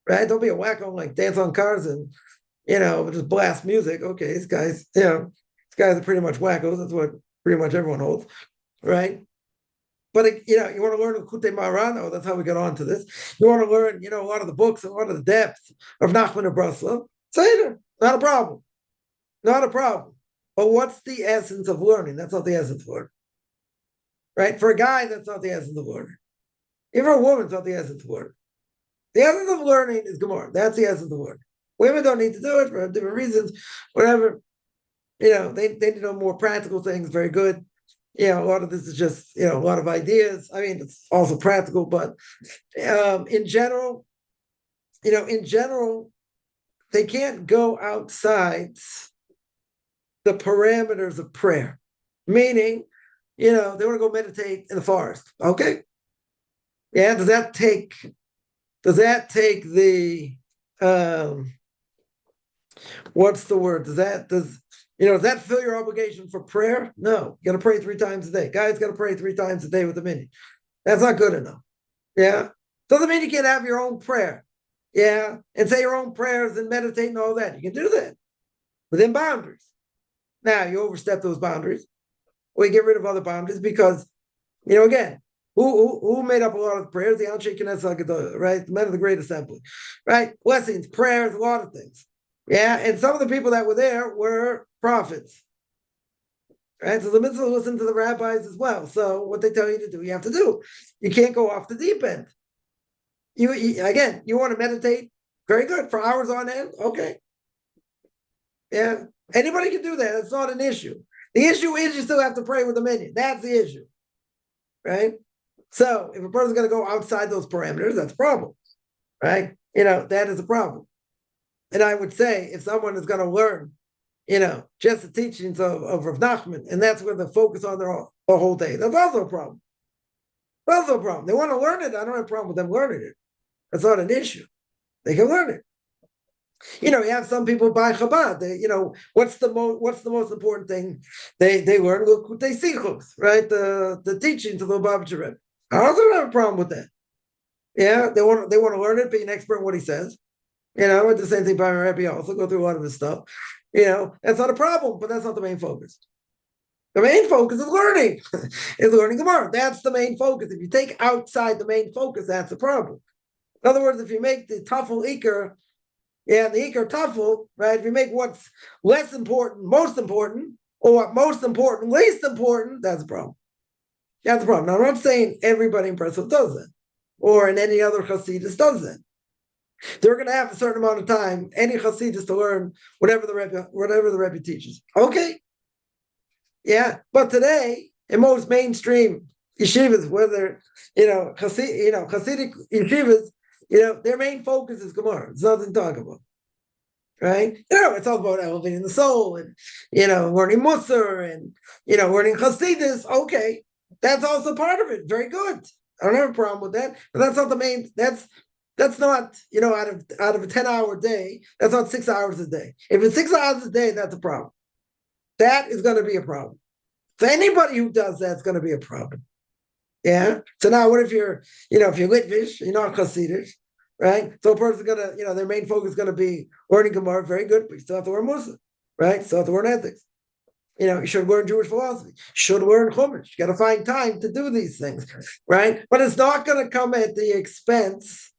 right? Don't be a wacko like dance on cars and, just blast music. Okay, these guys are pretty much wackos. That's what pretty much everyone holds, right? But, you want to learn Kute Marano, that's how we got onto this. You want to learn, a lot of the books, a lot of the depth of Nachman of Breslov. Seder, not a problem. Not a problem. But what's the essence of learning? That's not the essence of learning. Right? For a guy, that's not the essence of learning. Even for a woman, it's not the essence of learning. The essence of learning is Gemara. That's the essence of learning. Women don't need to do it for different reasons, whatever. They need to know more practical things, very good. A lot of this is just, a lot of ideas. I mean, it's also practical, but in general, they can't go outside the parameters of prayer. Meaning, they want to go meditate in the forest. Okay. Yeah, does that take the what's the word? Does that fill your obligation for prayer? No. You got to pray 3 times a day. Guys got to pray 3 times a day with a minute. That's not good enough. Yeah. Doesn't mean you can't have your own prayer. Yeah. And say your own prayers and meditate and all that. You can do that within boundaries. Now, you overstep those boundaries or you get rid of other boundaries because, again, who made up a lot of the prayers? The Anshe Knesset HaGedolah, right? The men of the Great Assembly, right? Blessings, prayers, a lot of things. Yeah, and some of the people that were there were prophets. Right? So the mitzvah listen to the rabbis as well. So what they tell you to do, you have to do. You can't go off the deep end. You want to meditate? Very good. For hours on end? Okay. Yeah. Anybody can do that. It's not an issue. The issue is you still have to pray with a minyan. That's the issue. Right? So if a person's going to go outside those parameters, that's a problem. Right? That is a problem. And I would say if someone is going to learn, just the teachings of Rav Nachman, and that's where they focus on the whole day, that's also a problem. That's also a problem. They want to learn it. I don't have a problem with them learning it. That's not an issue. They can learn it. You have some people by Chabad. They, what's the most important thing they learn? They sichos, right? The teachings of the Lubavitcher Rebbe. I also have a problem with that. Yeah, they want to learn it, be an expert in what he says. With the same thing by Rabbi also go through a lot of this stuff. That's not a problem, but that's not the main focus. The main focus is learning. Is learning Gemara. That's the main focus. If you take outside the main focus, that's the problem. In other words, if you make the Tafel Iker, the Iker Tafel, right? If you make what's less important, most important, or what most important, least important, that's a problem. That's a problem. Now, I'm not saying everybody in Breslov does that, or in any other Hasidus does that. They're going to have a certain amount of time, any Hasidus, to learn whatever the Rebbe teaches. Okay, yeah. But today, in most mainstream yeshivas, whether Hasidic yeshivas, their main focus is Gemara. It's nothing to talk about, right? It's all about elevating the soul and learning Musar and learning Hasidus. Okay, that's also part of it. Very good. I don't have a problem with that, but that's not the main. That's not, out of a 10-hour day, that's not 6 hours a day. If it's 6 hours a day, that's a problem. That is going to be a problem. For anybody who does that, it's going to be a problem. Yeah. So now what if you're Litvish, you're not Hasidic, right? So a person's going to, their main focus is going to be learning Gemara, very good, but you still have to learn Musa, right? Still have to learn ethics. You should learn Jewish philosophy, should learn Chumash. You got to find time to do these things, right? But it's not going to come at the expense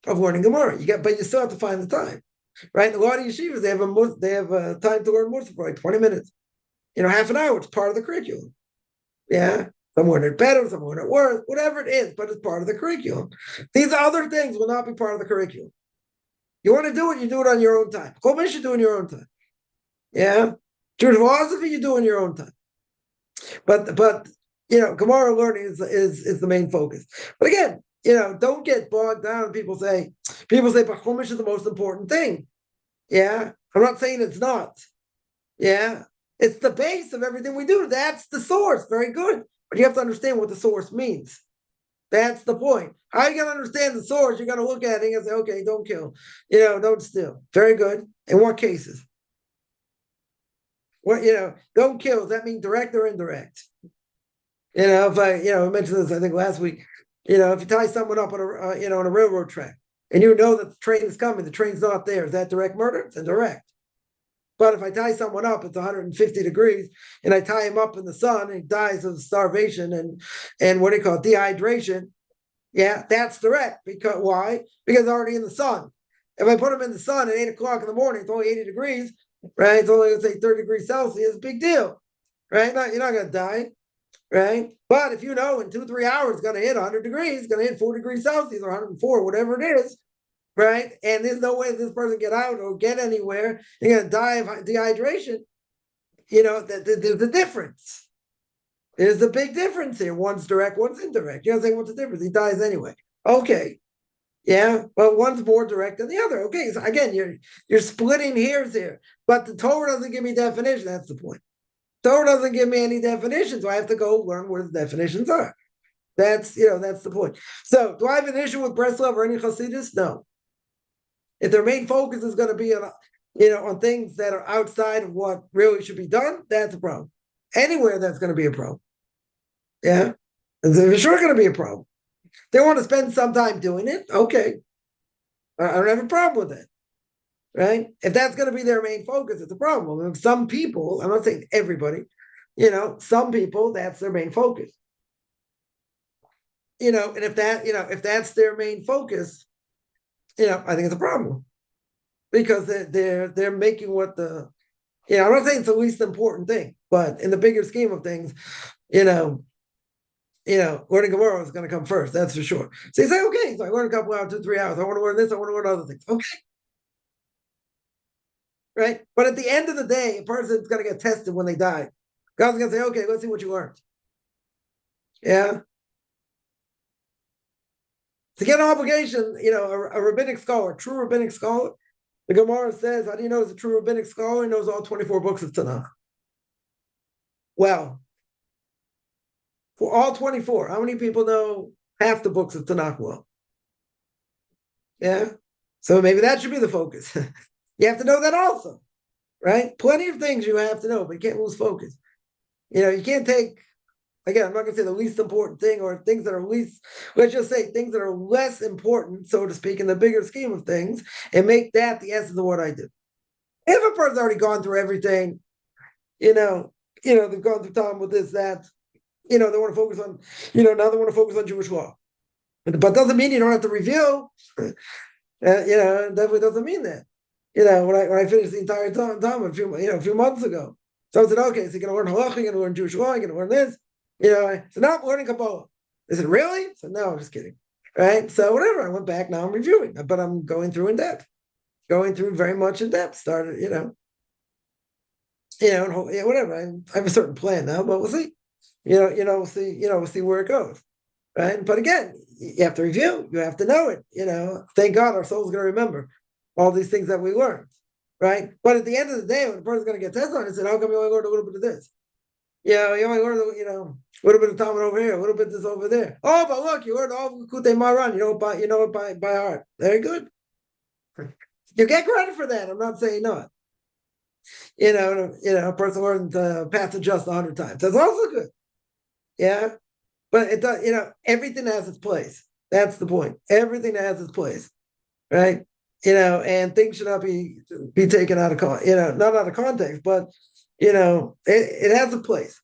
of learning Gemara. But you still have to find the time, right? A lot of yeshivas, they have a time to learn Musa for like 20 minutes, half an hour. It's part of the curriculum. Yeah, some learn it better, some learn it worse, whatever it is, but it's part of the curriculum. These other things will not be part of the curriculum. You want to do it, you do it on your own time. Chumash, you do in your own time. Yeah, Jewish philosophy, you do in your own time. But Gemara learning is the main focus. But again, don't get bogged down. People say, but Chumash is the most important thing. Yeah, I'm not saying it's not. Yeah, it's the base of everything we do. That's the source. Very good. But you have to understand what the source means. That's the point. How are you going to understand the source? You're going to look at it and say, okay, don't kill. Don't steal. Very good. In what cases? What, don't kill. Does that mean direct or indirect? If I mentioned this, I think last week. If you tie someone up on a railroad track, and that the train is coming, the train's not there, is that direct murder? It's indirect. But if I tie someone up, it's 150 degrees, and I tie him up in the sun, and he dies of starvation and what do you call it, dehydration. Yeah, that's direct. Because why? Because it's already in the sun. If I put him in the sun at 8 o'clock in the morning, it's only 80 degrees, right? It's only, let's say, 30 degrees Celsius. Big deal, right? You're not going to die. Right, but if in 2-3 hours it's going to hit 100 degrees, going to hit 4 degrees Celsius or 104, whatever it is, right? And there's no way this person get out or get anywhere. You're going to die of dehydration. There's a difference. There's a big difference here. One's direct, one's indirect. You're saying, what's the difference? He dies anyway. Okay, yeah, but one's more direct than the other. Okay, so again, you're splitting hairs here, but the Torah doesn't give me definition. That's the point. Torah doesn't give me any definitions, so I have to go learn where the definitions are. That's the point. So, do I have an issue with Breslov or any Hasidus? No. If their main focus is going to be on things that are outside of what really should be done, that's a problem. Anywhere that's going to be a problem. Yeah, it's sure going to be a problem. They want to spend some time doing it. Okay, I don't have a problem with that. Right? If that's going to be their main focus, it's a problem. I mean, some people, I'm not saying everybody, some people, that's their main focus. And if that's their main focus, I think it's a problem. Because they're making what I'm not saying it's the least important thing, but in the bigger scheme of things, learning Gemara is going to come first, that's for sure. So you say, okay, so I learn a couple hours, 2-3 hours, I want to learn this, I want to learn other things. Okay. Right? But at the end of the day, a person's going to get tested when they die. God's going to say, okay, let's see what you learned. Yeah? To get an obligation, a rabbinic scholar, a true rabbinic scholar, the Gemara says, how do you know he's a true rabbinic scholar? He knows all 24 books of Tanakh. Well, for all 24, how many people know half the books of Tanakh well? Yeah? So maybe that should be the focus. You have to know that also, right? Plenty of things you have to know, but you can't lose focus. You can't take, again, I'm not going to say the least important thing or things that are let's just say things that are less important, so to speak, in the bigger scheme of things, and make that the essence of what I do. If a person's already gone through everything, they've gone through time with this, that, they want to focus on, now they want to focus on Jewish law. But doesn't mean you don't have to review. Definitely doesn't mean that. When I finished the entire time a few months ago. So I said, okay, so you're going to learn halacha, you're going to learn Jewish law, you're going to learn this. I said, no, I'm learning Kabbalah. They said, really? I said, no, I'm just kidding. right? So whatever, I went back, now I'm reviewing, but I'm going through in depth, going through very much in depth, started, whatever. I have a certain plan now, but we'll see. We'll see where it goes. Right. But again, you have to review, you have to know it. Thank God our soul's going to remember all these things that we learned. Right. But at the end of the day, when the person's going to get tested on it, said, how come you only learned a little bit of this? You only learned, a little bit of Talmud over here, a little bit of this over there. Oh, but look, you learned all of Kutei Maran, by heart. Very good. You get credit for that. I'm not saying not. A person learned the Path to Just 100 times. That's also good. Yeah. But it does, everything has its place. That's the point. Everything has its place, right? And things should not be taken out of not out of context, but it has a place,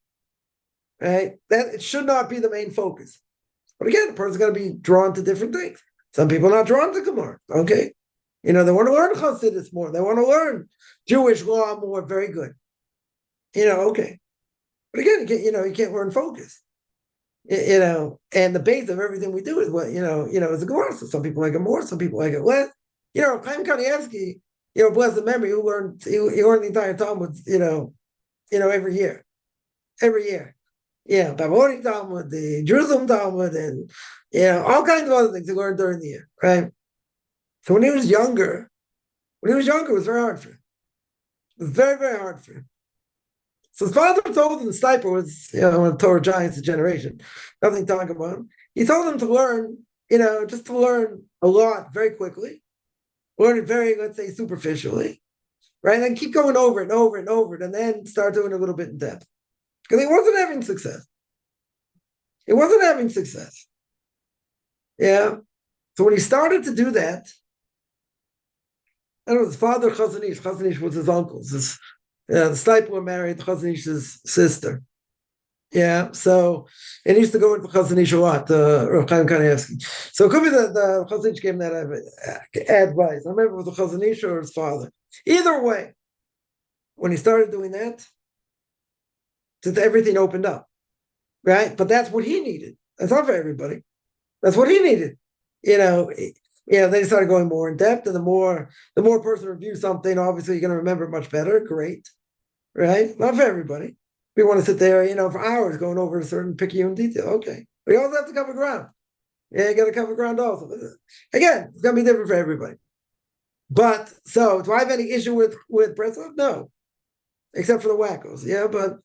right? That it should not be the main focus. But again, the person's going to be drawn to different things. Some people are not drawn to Gemara. Okay, they want to learn Chassidus more. They want to learn Jewish law more. Very good. Okay. But again, you can't learn focus. And the base of everything we do is what is a Gemara. So some people like it more, some people like it less. Chaim Kanievsky, bless the memory, he learned the entire Talmud, every year. Yeah, Babylonian Talmud, the Jerusalem Talmud, and all kinds of other things he learned during the year, right? So when he was younger, it was very hard for him. It was very, very hard for him. So his father told him the sniper was, one of the Torah giants of generation. Nothing to talk about him. He told him to learn, just to learn a lot very quickly, learn it very, let's say, superficially, right? And then keep going over it and over and over it, and then start doing a little bit in depth. Because he wasn't having success. Yeah. So when he started to do that, his father, Chazanish was his uncle's. The sniper married Chazanish's sister. Yeah, so it used to go into Chazanish a lot, Rav Chaim Kanievsky. So it could be that the Chazanish gave him that advice. I remember it was the Chazanish or his father. Either way, when he started doing that, everything opened up, right? But that's what he needed. That's not for everybody. That's what he needed. Then he started going more in depth, and the more a person reviews something, obviously you're going to remember it much better. Great, right? Not for everybody. We want to sit there, for hours going over a certain picayune detail. Okay, but you also have to cover ground. Yeah, you got to cover ground also. Again, it's going to be different for everybody. But so, do I have any issue with Breslov? No, except for the wackos. Yeah, but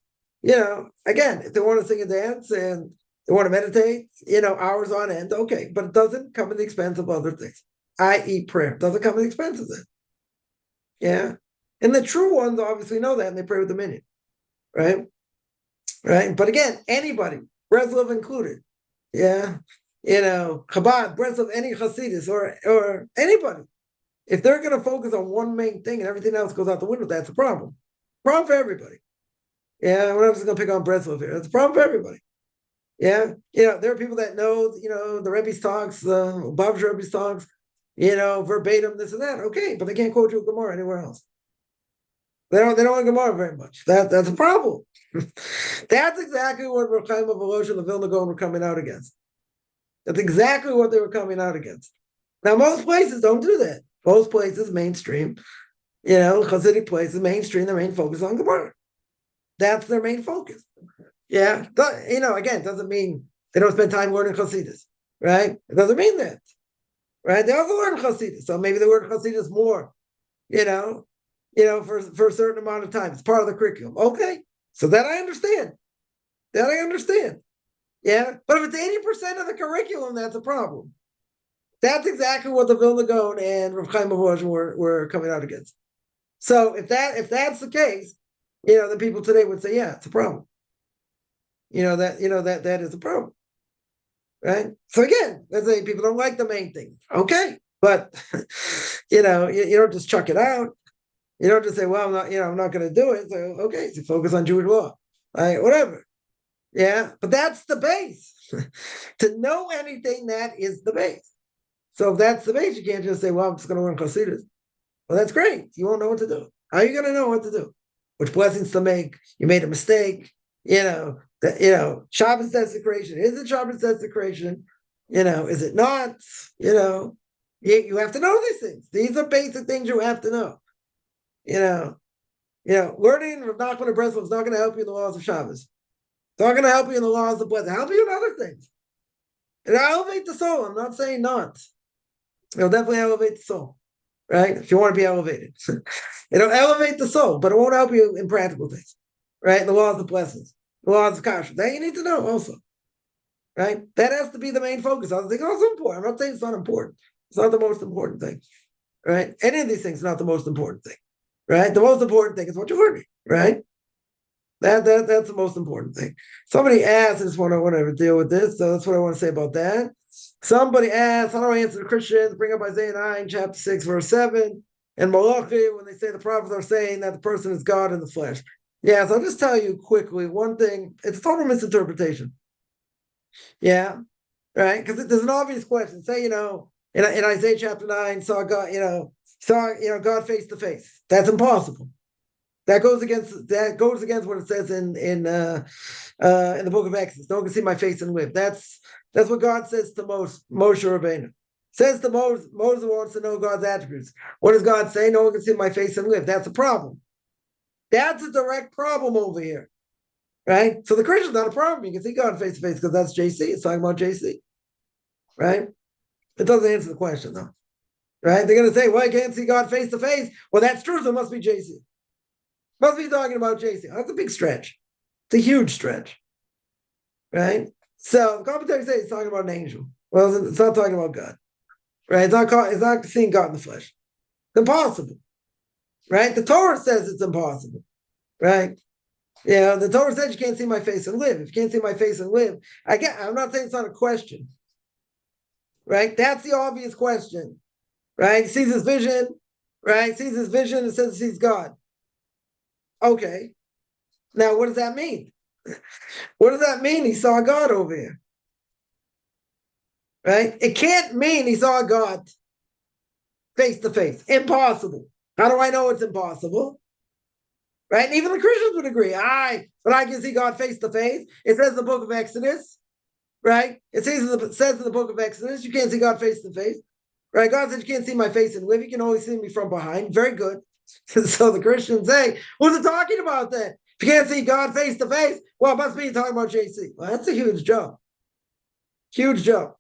again, if they want to sing and dance and they want to meditate, hours on end, okay. But it doesn't come at the expense of other things, i.e. prayer. It doesn't come at the expense of that. Yeah. And the true ones obviously know that, and they pray with the minyan. Right? Right? But again, anybody, Breslov included. Yeah. Chabad, Breslov, any Hasidus, or anybody. If they're going to focus on one main thing and everything else goes out the window, that's a problem. Problem for everybody. Yeah, we're not just going to pick on Breslov here. That's a problem for everybody. Yeah, there are people that know, the Rebbe's talks, the Bav's Rebbe's talks, verbatim, this and that. Okay, but they can't quote you a Gemara anywhere else. They don't want Gemara very much. That's a problem. That's exactly what Rav Chaim of Volozhin and the Vilna Gaon were coming out against. That's exactly what they were coming out against. Now, most places don't do that. Most places, mainstream, Hasidic places, mainstream, their main focus on Gemara. That's their main focus. Yeah, again, it doesn't mean they don't spend time learning Hasidus, right? It doesn't mean that, right? They also learn Hasidus, so maybe they learn Hasidus more, for a certain amount of time. It's part of the curriculum. Okay, so that I understand. Yeah, but if it's 80% of the curriculum, that's a problem. That's exactly what the Vilna Gaon and Rav Chaim of Volozhin were coming out against. So if that's the case, the people today would say, yeah, it's a problem. That is a problem, right? So again, let's say people don't like the main thing. Okay, but you don't just chuck it out. You don't just say, well, I'm not going to do it. So okay, so focus on Jewish law, right? Whatever. Yeah, but that's the base. To know anything, that is the base. So if that's the base, you can't just say, well, I'm just going to learn Chassidus. Well, that's great. You won't know what to do. How are you going to know what to do? Which blessings to make? You made a mistake. Shabbos desecration. Is it Shabbos desecration? Is it not? You have to know these things. These are basic things you have to know. Learning Rav Nachman of Breslov is not going to help you in the laws of Shabbos. It's not going to help you in the laws of blessing. Help you in other things. It'll elevate the soul. I'm not saying not. It'll definitely elevate the soul, right? If you want to be elevated, it'll elevate the soul, but it won't help you in practical things, right? The laws of blessings, the laws of kashrut. That you need to know also, right? That has to be the main focus. Other things are also important. I'm not saying it's not important. It's not the most important thing, right? Any of these things is not the most important thing, right? The most important thing is what you're learning, right? That's the most important thing. Somebody asked, I just want to deal with this, so that's what I want to say about that. Somebody asked, how do I answer the Christians? Bring up Isaiah 9, chapter 6, verse 7, and Malachi, when they say the prophets are saying that the person is God in the flesh. Yeah, so I'll just tell you quickly one thing. It's a total misinterpretation. Yeah, right? Because there's an obvious question. Say, in Isaiah chapter 9, saw God, God face to face. That's impossible. That goes against what it says in the book of Exodus. No one can see my face and live. That's what God says to Moshe Rabbeinu. Says to Moses wants to know God's attributes. What does God say? No one can see my face and live. That's a problem. That's a direct problem over here, right? So the Christian's not a problem. You can see God face to face because that's JC. It's talking about JC, right? It doesn't answer the question though, right? They're going to say, well, I can't see God face to face. Well, that's true. So it must be JC. Must be talking about JC. That's a big stretch. It's a huge stretch, right? So the commentary says it's talking about an angel. Well, it's not talking about God, right? It's not seeing God in the flesh. It's impossible, right? The Torah says it's impossible, right? The Torah says you can't see my face and live. If you can't see my face and live, I'm not saying it's not a question, right? That's the obvious question, right? He sees his vision, right? Sees his vision and says he sees God. Okay. Now, what does that mean? What does that mean? He saw God over here. Right? It can't mean he saw God face to face. Impossible. How do I know it's impossible? Right? And even the Christians would agree. But I can see God face to face. It says in the book of Exodus, right? It says in the book of Exodus, you can't see God face to face. Right? God said, you can't see my face and live. You can only see me from behind. Very good. So the Christians say, who's it talking about then? If you can't see God face to face, well, it must be talking about JC. Well, that's a huge jump. Huge jump.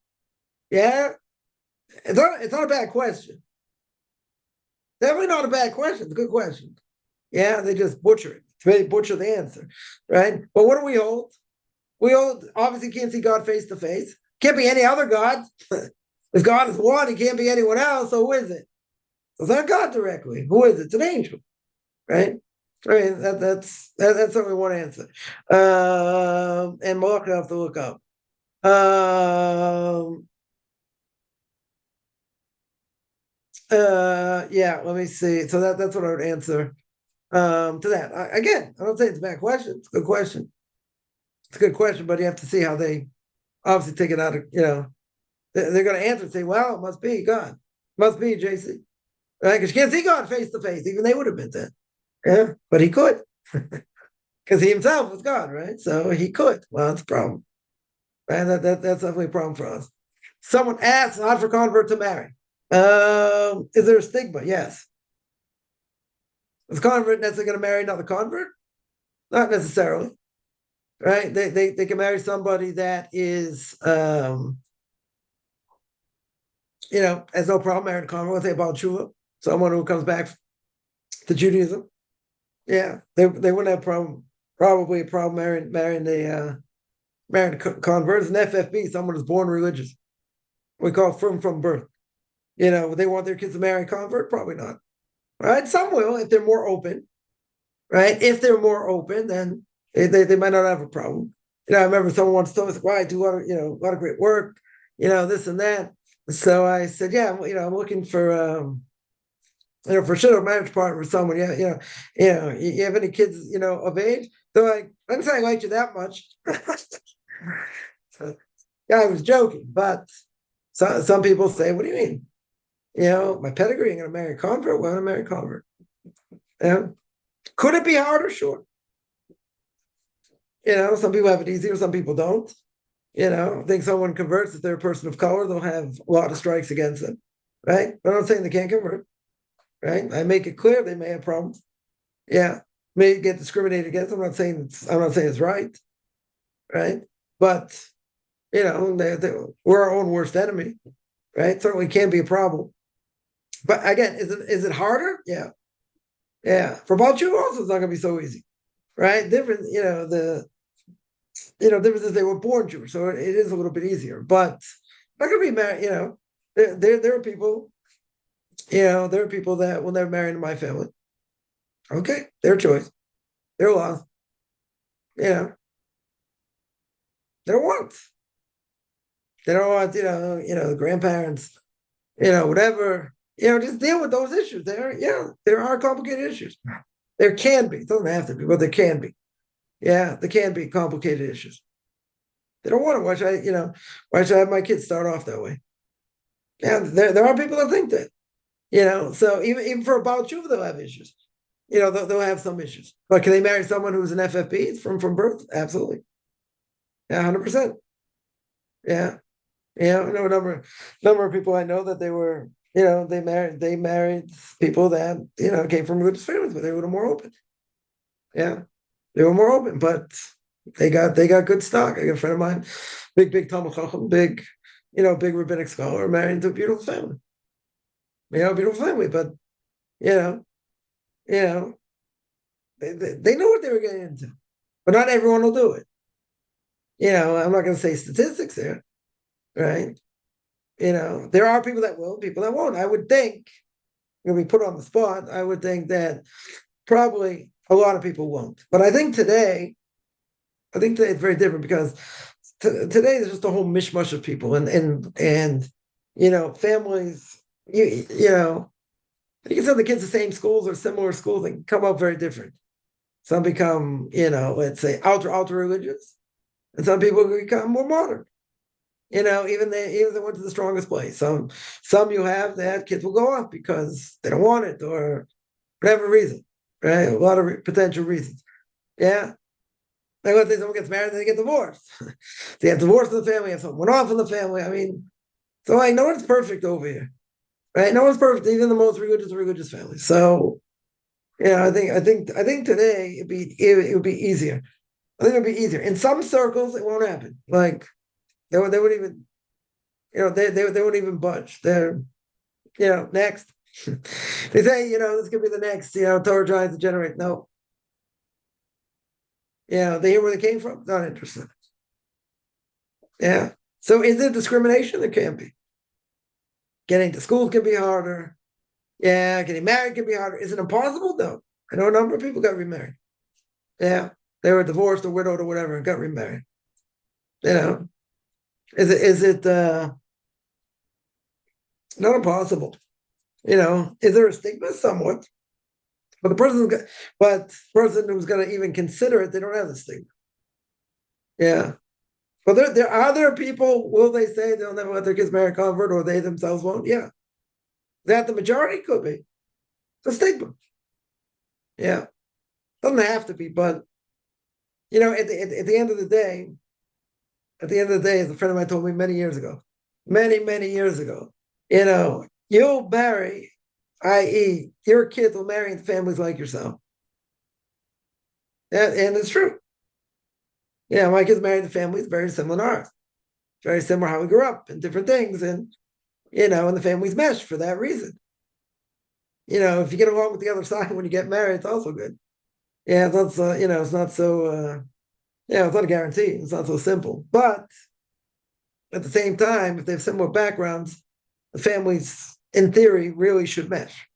Yeah? It's not a bad question. Definitely not a bad question. It's a good question. Yeah, they just butcher it. They butcher the answer, right? But what do we hold? We hold, obviously can't see God face to face. Can't be any other God. If God is one, he can't be anyone else, so who is it? It's not God directly. Who is it? It's an angel, right? I mean, that's only one answer. And Malach I have to look up. Let me see. So that's what I would answer to that. I don't say it's a bad question. It's a good question. It's a good question, but you have to see how they obviously take it out of, they're going to answer and say, well, it must be God. It must be JC. Right? Because you can't see God face to face. Even they would have been that. Yeah, but he could. Because he himself was God, right? So he could. Well, that's a problem. Right? That's definitely a problem for us. Someone asked, not for convert to marry. Is there a stigma? Yes. Is convert necessarily going to marry another convert? Not necessarily. Right? They can marry somebody that is, has no problem marrying a convert. Let's say about Shua, someone who comes back to Judaism. Yeah, they wouldn't have probably a problem marrying the converts. An FFB, someone who's born religious. We call it from birth. Would they want their kids to marry a convert? Probably not. Right? Some will if they're more open. Right? If they're more open, then they might not have a problem. I remember someone once told us, "Why I do a lot of great work, this and that." So I said, "Yeah, I'm looking for for sure a marriage partner with someone. You have any kids, of age?" They're like, "I didn't say I liked you that much." So, yeah, I was joking, but some people say, "What do you mean? My pedigree, I'm going to marry a convert. Well, I'm going to marry a convert." Yeah. Could it be harder? Sure. Some people have it easier, some people don't. I think someone converts, if they're a person of color, they'll have a lot of strikes against them, right? But I'm not saying they can't convert, right? I make it clear they may have problems. Yeah, may get discriminated against. I'm not saying it's right, right? But we're our own worst enemy, right? Certainly can be a problem. But again, is it harder? Yeah, yeah. For Baal Tshuva also, it's not going to be so easy, right? Different, difference is they were born Jewish, so it is a little bit easier. But not going to be married. There are people, there are people that will never marry into my family. Okay, their choice, their laws. They don't want. They don't want, the grandparents, whatever. Just deal with those issues. There are complicated issues. There can be. It doesn't have to be, but there can be. Yeah, there can be complicated issues. They don't want to. Why should I have my kids start off that way? Yeah, there are people that think that. So even for a Baal Tshuva, they'll have issues. They'll have some issues. But can they marry someone who's an FFP from birth? Absolutely. Yeah, 100%. Yeah. I know a number of people I know that they were, they married people that, came from religious families, but they were more open. Yeah. They were more open, but they got good stock. I got a friend of mine, big Talmud Chacham, big rabbinic scholar, married into a beautiful family. Beautiful family, but they know what they were getting into. But not everyone will do it. I'm not going to say statistics there, right? There are people that will, people that won't. I would think, when we put on the spot, I would think that probably a lot of people won't. But I think today it's very different because today there's just a whole mishmash of people and families. You can send the kids to the same schools or similar schools and come up very different. Some become, let's say ultra religious, and some people become more modern. Even they went to the strongest place. Some you have that kids will go off because they don't want it or whatever reason, right? A lot of potential reasons. Yeah. Like let's say someone gets married and they get divorced. They have divorced in the family, have someone off in the family. I mean, so no one's perfect over here, right? No one's perfect, even the most religious families. So, I think today it would be easier. I think it would be easier. In some circles, it won't happen. Like they wouldn't even, they wouldn't even budge. They're, next. They say, this could be the next, Torah tries to generate. No. They hear where they came from. Not interested. Yeah. So is there discrimination? There can be. Getting to school can be harder. Yeah. Getting married can be harder. Is it impossible? No. I know a number of people got remarried. Yeah. They were divorced or widowed or whatever and got remarried. Is it not impossible? Is there a stigma? Somewhat. But the person who's going to even consider it, they don't have the stigma. Yeah. But there are other people, will they say they'll never let their kids marry a convert or they themselves won't? Yeah. That the majority could be. It's a stigma. Yeah. Doesn't have to be, but at the end of the day, as a friend of mine told me many years ago, many years ago, you'll marry, i.e., your kids will marry in families like yourself. And it's true. My kids married in families very similar to ours. Very similar how we grew up and different things. And, and the families mesh for that reason. If you get along with the other side when you get married, it's also good. Yeah, it's not, it's not so, it's not a guarantee. It's not so simple. But at the same time, if they have similar backgrounds, the families, in theory, really should mesh.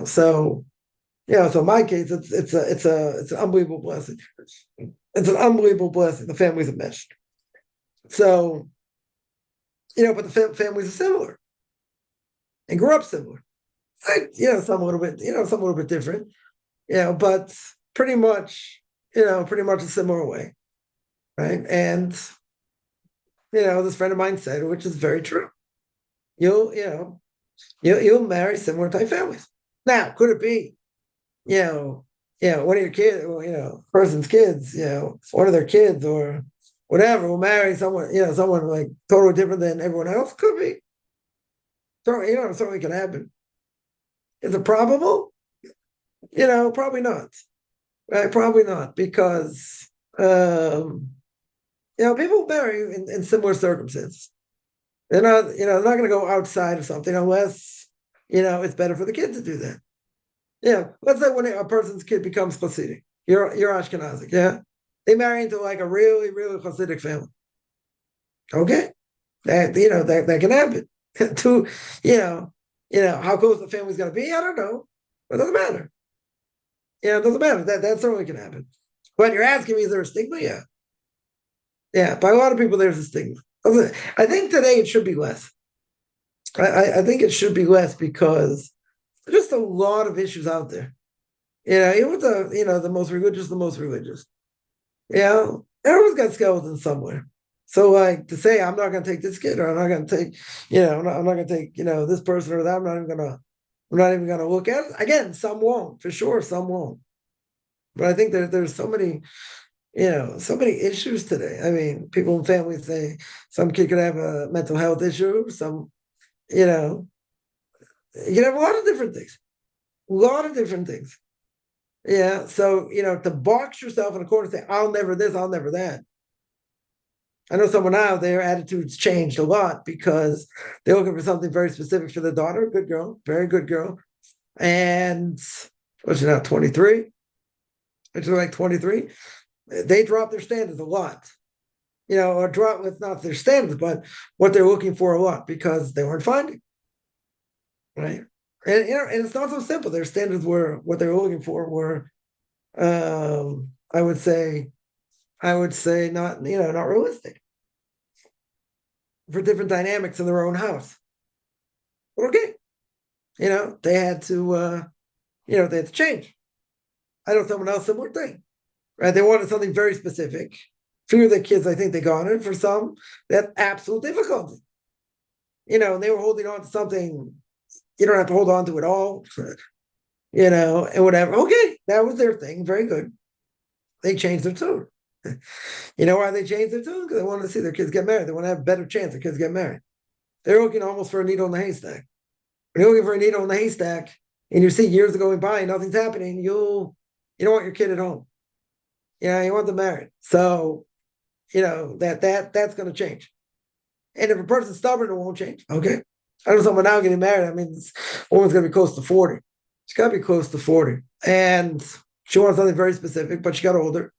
So in my case, it's an unbelievable blessing. It's an unbelievable blessing. The families have meshed. So, but the families are similar and grew up similar. Some a little bit different. But pretty much a similar way, right? And this friend of mine said, which is very true. You'll marry similar type families. Now, could it be, one of your kids, person's kids, one of their kids or whatever, will marry someone, someone like totally different than everyone else. Could be. So, certainly can happen. Is it probable? Probably not. Right? Probably not, because people marry in similar circumstances. They're not going to go outside of something unless, it's better for the kid to do that. Yeah, let's say when a person's kid becomes Hasidic, you're Ashkenazic, yeah? They marry into like a really, really Hasidic family. Okay, that can happen. How close the family's going to be, I don't know, but it doesn't matter. It doesn't matter. That certainly can happen. But you're asking me, is there a stigma? Yeah. By a lot of people, there's a stigma. I think today it should be less. I think it should be less because there's just a lot of issues out there. Even with the most religious. Everyone's got skeletons somewhere. So like to say I'm not going to take this kid, or I'm not going to take, I'm not going to take, this person or that. I'm not even going to look at it. Again, some won't, for sure. Some won't. But I think there's so many issues today. I mean, people in families say some kid could have a mental health issue. Some, you can have a lot of different things. Yeah. So, to box yourself in a corner and say, I'll never this, I'll never that. I know someone now, their attitudes changed a lot because they're looking for something very specific for their daughter. Good girl, very good girl. And what's she now, 23? Which is like 23. They drop their standards a lot. Or drop with not their standards, but what they're looking for a lot because they weren't finding. Right. And and it's not so simple. Their standards were what they were looking for were I would say not, not realistic for different dynamics in their own house. But okay. They had to they had to change. I know someone else, similar thing. Right? They wanted something very specific. Few of the kids, I think they got it. For some, that's absolute difficulty. And they were holding on to something you don't have to hold on to it all, and whatever. Okay, that was their thing. Very good. They changed their tune. You know why they changed their tune? Because they wanted to see their kids get married. They want to have a better chance their kids get married. They're looking almost for a needle in the haystack. When you're looking for a needle in the haystack and you see years going by and nothing's happening, you don't want your kid at home. You want them married. So, that's going to change. And if a person's stubborn, it won't change. Okay. I know someone now getting married. I mean, this woman's going to be close to 40. She's got to be close to 40. And she wants something very specific, but she got older.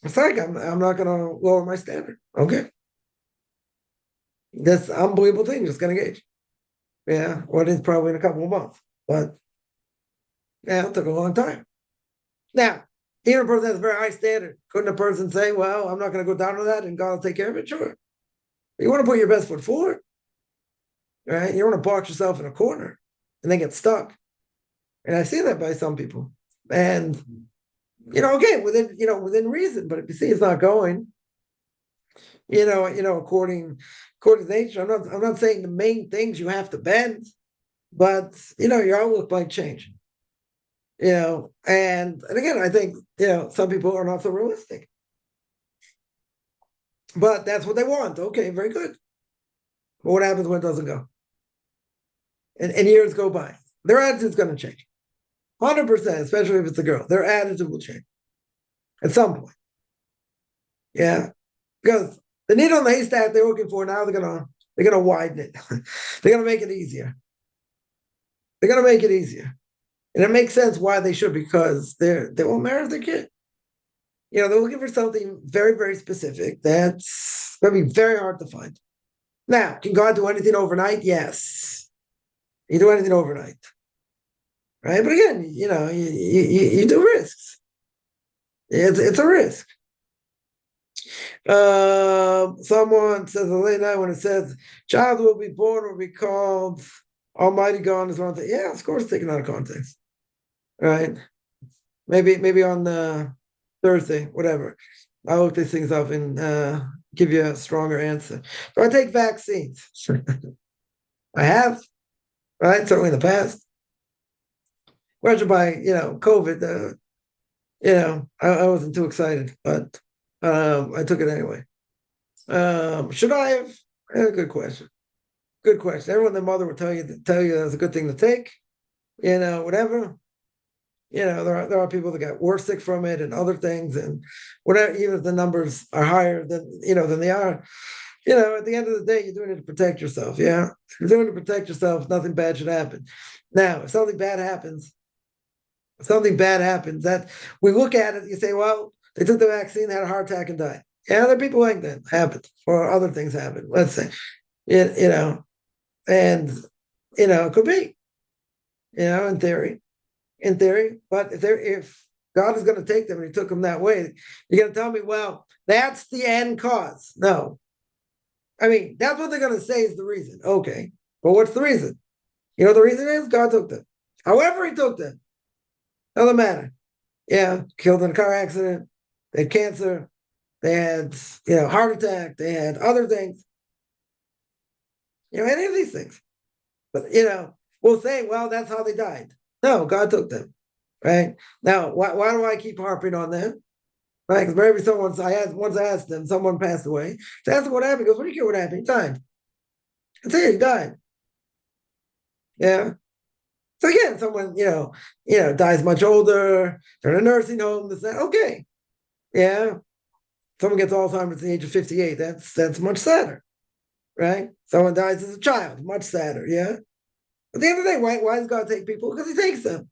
It's like, I'm not going to lower my standard. Okay. This unbelievable thing, just going to gauge. Yeah. Well, probably in a couple of months. But, it took a long time. Now, even a person has a very high standard. Couldn't a person say, well, I'm not going to go down to that and God will take care of it? Sure. You want to put your best foot forward. Right? You don't want to box yourself in a corner and then get stuck. And I see that by some people. And, again, within reason, but if you see it's not going, according to nature, I'm not saying the main things you have to bend, but, your outlook might change. And again, I think, some people are not so realistic. But that's what they want. Okay, very good. But what happens when it doesn't go? And years go by. Their attitude's going to change. 100%, especially if it's a girl. Their attitude will change at some point. Yeah. Because the needle in the haystack they're looking for now, they're gonna widen it. They're gonna make it easier. And it makes sense why they should, because they won't marry their kid. They're looking for something very, very specific that's going to be very hard to find. Now, can God do anything overnight? Yes. You do anything overnight. Right? But again, you do risks. It's a risk. Someone says the late night when it says child will be born will be called Almighty God is one thing. Yeah, of course, taken out of context. Right? Maybe on Thursday, whatever. I'll look these things up and give you a stronger answer. Do I take vaccines? I have, right? Certainly in the past. Whereas by COVID, I wasn't too excited, but I took it anyway. Should I have? Good question. Good question. Everyone, their mother would tell you that's a good thing to take. Whatever. There are people that got worse sick from it and other things, and whatever. Even if the numbers are higher than they are, at the end of the day, you're doing it to protect yourself. Yeah, you're doing it to protect yourself. Nothing bad should happen. Now, if something bad happens, that we look at it, you say, well, they took the vaccine, had a heart attack, and died. Yeah, there are people like that happened, or other things happen. Let's say, and it could be, in theory. But if God is going to take them and He took them that way, you're going to tell me, well, that's the end cause. No, I mean that's what they're going to say is the reason. Okay, but what's the reason? The reason is God took them. However, He took them. Doesn't matter. Yeah, killed in a car accident. They had cancer. They had, heart attack. They had other things. Any of these things. But, we'll say, well, that's how they died. No, God took them. Right? Now, why do I keep harping on them? Right? Because maybe once I asked them, someone passed away. So I asked him what happened. He goes, what do you care what happened? He died. That's it, he died. Yeah. So again, someone, dies much older, they're in a nursing home, this, that, okay. Yeah. Someone gets Alzheimer's at the age of 58. That's much sadder, right? Someone dies as a child, much sadder, yeah. At the end of the day, why does God take people? Because He takes them.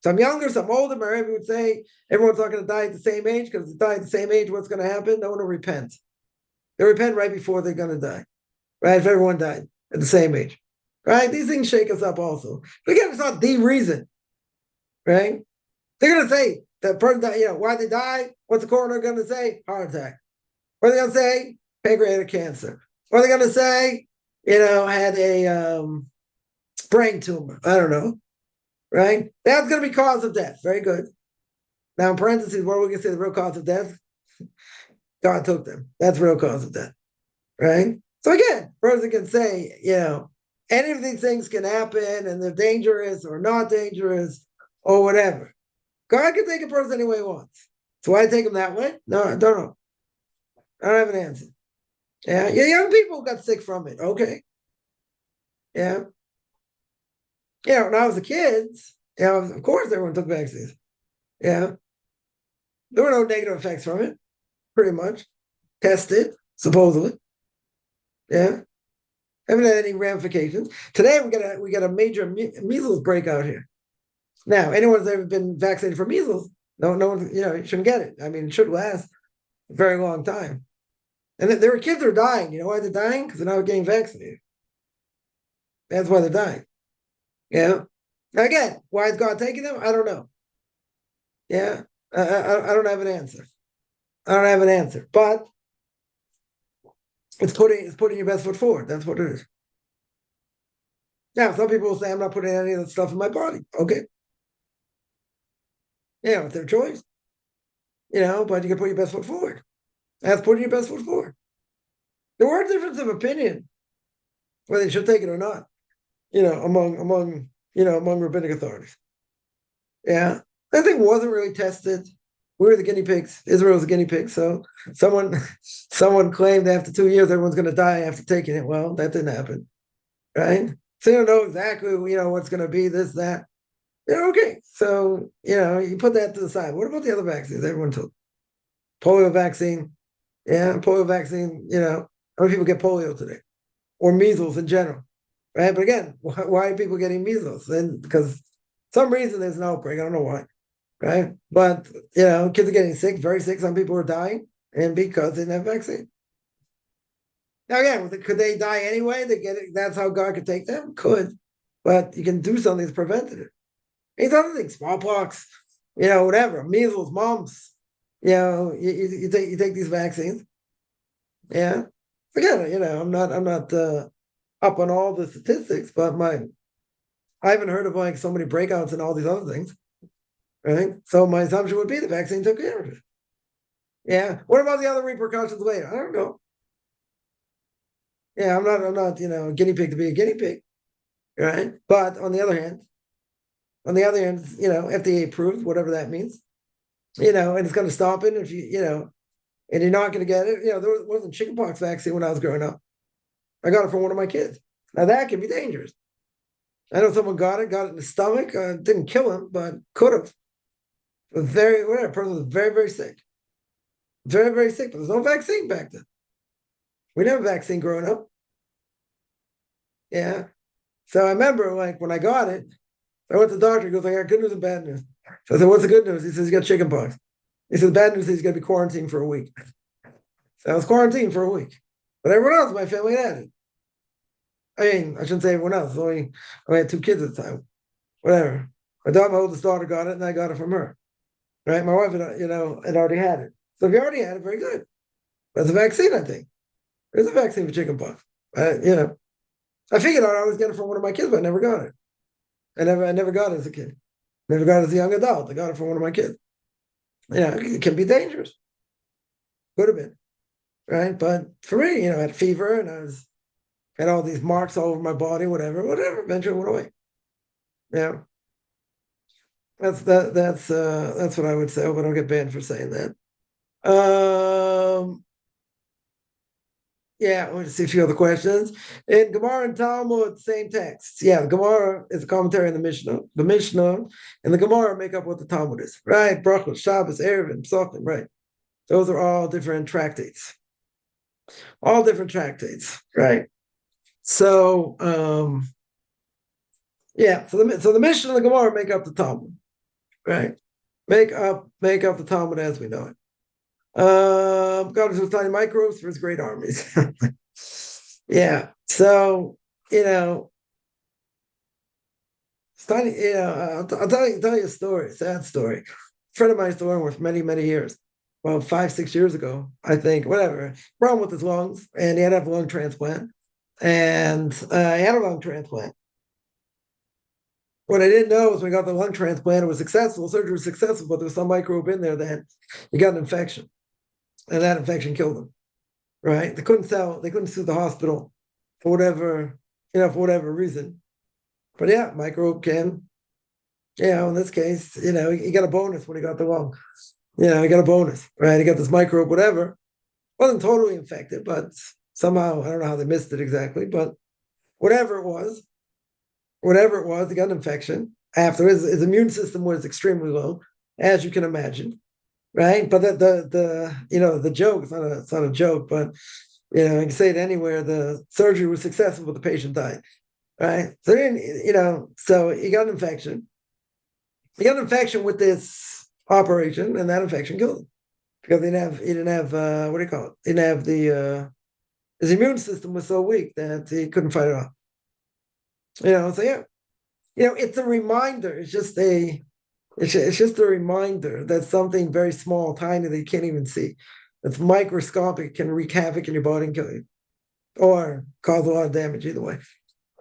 Some younger, some older. My Rabbi would say everyone's not going to die at the same age, because if they die at the same age, what's going to happen? No one will repent. They repent right before they're going to die, right? If everyone died at the same age, right? These things shake us up also. But again, it's not the reason, right? They're going to say that person died, why they died. What's the coroner going to say? Heart attack. What are they going to say? Pancreatic cancer. What are they going to say? Had a brain tumor. I don't know. Right? That's going to be cause of death. Very good. Now, in parentheses, what are we going to say the real cause of death? God took them. That's the real cause of death. Right? So again, person can say, any of these things can happen and they're dangerous or not dangerous or whatever. God can take a person any way He wants. So why take him that way? No, I don't know. I don't have an answer. Yeah, young people got sick from it. Okay. Yeah. When I was a kid, of course everyone took vaccines. Yeah. There were no negative effects from it, pretty much. Tested, supposedly. Yeah. Haven't had any ramifications. Today we got a major measles breakout here. Now, anyone that's ever been vaccinated for measles, no one, you shouldn't get it. I mean, it should last a very long time. And there were kids that are dying. You know why they're dying? Because they're not getting vaccinated. That's why they're dying. Yeah. Now again, why is God taking them? I don't know. Yeah. I don't have an answer. But it's putting your best foot forward. That's what it is. Now, some people will say, I'm not putting any of that stuff in my body. Okay. It's their choice. But you can put your best foot forward. That's putting your best foot forward. There were differences of opinion whether they should take it or not, among rabbinic authorities. Yeah. That thing wasn't really tested. We were the guinea pigs. Israel was the guinea pig. So someone claimed after 2 years everyone's going to die after taking it. Well, that didn't happen, right? So you don't know exactly, what's going to be this, that. Okay. So, you put that to the side. What about the other vaccines everyone took? Polio vaccine. Yeah, polio vaccine, how many people get polio today? Or measles in general, right? But again, why are people getting measles? And because some reason there's an outbreak. I don't know why, right? But, kids are getting sick, very sick. Some people are dying, and because they didn't have vaccine. Now, again, could they die anyway? They get it. That's how God could take them? Could. But you can do something that's preventative. These other things, smallpox, whatever, measles, mumps, you take these vaccines. Yeah. Again, I'm not up on all the statistics, but I haven't heard of so many breakouts and all these other things. Right? So my assumption would be the vaccine took care of it. Yeah. What about the other repercussions later? I don't know. Yeah, I'm not, a guinea pig to be a guinea pig. Right. But on the other hand, FDA approved, whatever that means. And it's going to stop it if and you're not going to get it. There wasn't chickenpox vaccine when I was growing up. I got it from one of my kids. Now that can be dangerous. I know someone got it in the stomach. Didn't kill him, but could have. The person was very, very sick. Very, very sick, but there's no vaccine back then. We didn't have a vaccine growing up. Yeah. So I remember, like, when I got it, I went to the doctor. He goes, I got good news and bad news. So I said, what's the good news? He says, you got chickenpox. He says, bad news is he's going to be quarantined for a week. So I was quarantined for a week. But everyone else in my family had it. I mean, I shouldn't say everyone else. I had 2 kids at the time. Whatever. My oldest daughter got it, and I got it from her. Right? My wife, had already had it. So if you already had it, very good. That's a vaccine, I think. There's a vaccine for chickenpox. I figured I'd always get it from one of my kids, but I never got it. I never got it as a kid. Never got it as a young adult. I got it from one of my kids. It can be dangerous. Could have been. Right? But for me, I had fever and I had all these marks all over my body, whatever, eventually went away. Yeah. That's what I would say. I hope I don't get banned for saying that. Yeah, let me see a few other questions. In Gemara and Talmud, same texts. Yeah, the Gemara is a commentary on the Mishnah. The Mishnah and the Gemara make up what the Talmud is, right? Brachot, Shabbos, Eruvin, Psachim, right? Those are all different tractates. All different tractates, right? So, yeah. So the Mishnah and the Gemara make up the Talmud, right? Make up the Talmud as we know it. God is tiny microbes for his great armies. Yeah. So, it's tiny, I'll tell you a story, a sad story. A friend of mine used to learn with many, many years. Well, 5-6 years ago, I think, whatever. Problem with his lungs, and he had to have a lung transplant. And he had a lung transplant. What I didn't know is when he got the lung transplant, it was successful. Surgery was successful, but there was some microbe in there that he got an infection. And that infection killed him, right? They couldn't sue the hospital for whatever reason. But yeah, microbe can, in this case, he got a bonus when he got the lung. He got a bonus, right? He got this microbe, whatever. Wasn't totally infected, but somehow, I don't know how they missed it exactly, but whatever it was, he got an infection. After his immune system was extremely low, as you can imagine. Right, but the joke, it's not a joke, but you can say it anywhere. The surgery was successful, but the patient died. Right, so then so he got an infection. He got an infection with this operation, and that infection killed him because he didn't have what do you call it? He didn't have his immune system was so weak that he couldn't fight it off. So yeah, it's a reminder. It's just a reminder that something very small, tiny that you can't even see, that's microscopic, can wreak havoc in your body and kill you, or cause a lot of damage either way,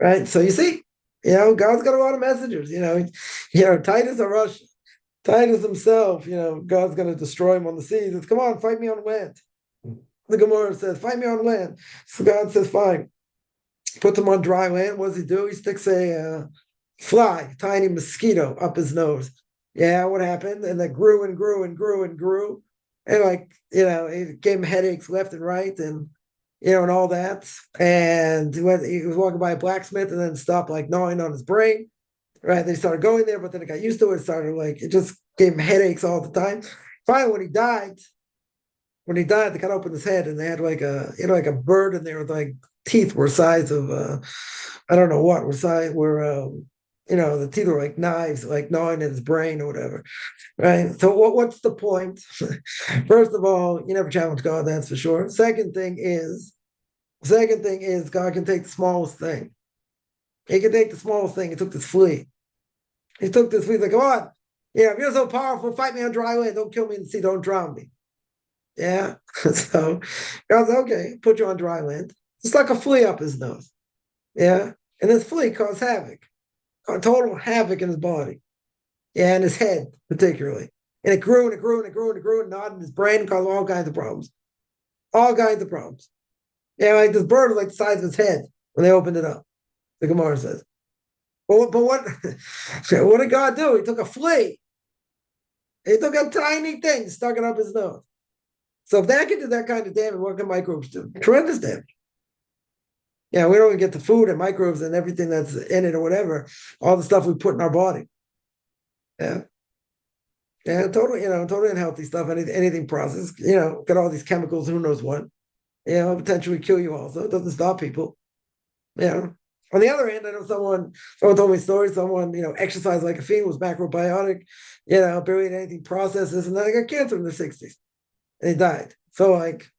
right? So you see, God's got a lot of messengers. Titus or Russia, Titus himself. God's going to destroy him on the seas. It's come on, fight me on land. The Gemara says, fight me on land. So God says, fine. Puts him on dry land. What does he do? He sticks a fly, tiny mosquito, up his nose. Yeah, what happened? And that grew and grew and grew and grew. And it gave him headaches left and right and all that. And he was walking by a blacksmith and then stopped gnawing on his brain. Right. Then he started going there, but then it got used to it. It just gave him headaches all the time. Finally, when he died, they cut open his head and they had a bird in there with teeth were size of I don't know what the teeth were like knives, gnawing at his brain or whatever, right? So what's the point? First of all, you never challenge God, that's for sure. Second thing is God can take the smallest thing. He can take the smallest thing. He took this flea. He's like, come on. If you're so powerful, fight me on dry land. Don't kill me in the sea. Don't drown me. Yeah. So God said, okay, put you on dry land. It's like a flea up his nose. Yeah. And this flea caused total havoc in his body. Yeah, and his head particularly. And it grew and it grew and it grew and it grew and gnawed in his brain and caused all kinds of problems. All kinds of problems. Yeah, this bird was the size of his head when they opened it up, the Gemara says. But what did God do? He took a flea. He took a tiny thing, stuck it up his nose. So if that can do that kind of damage, what can microbes do? Tremendous damage. Yeah, we don't even get the food and microbes and everything that's in it or whatever, all the stuff we put in our body. Yeah. Yeah, totally, totally unhealthy stuff, anything processed, got all these chemicals, who knows what, potentially kill you also. It doesn't stop people. On the other hand, I know someone told me a story, someone, exercised like a fiend, was macrobiotic, barely had anything processed, and then they got cancer in their 60s and he died. So like,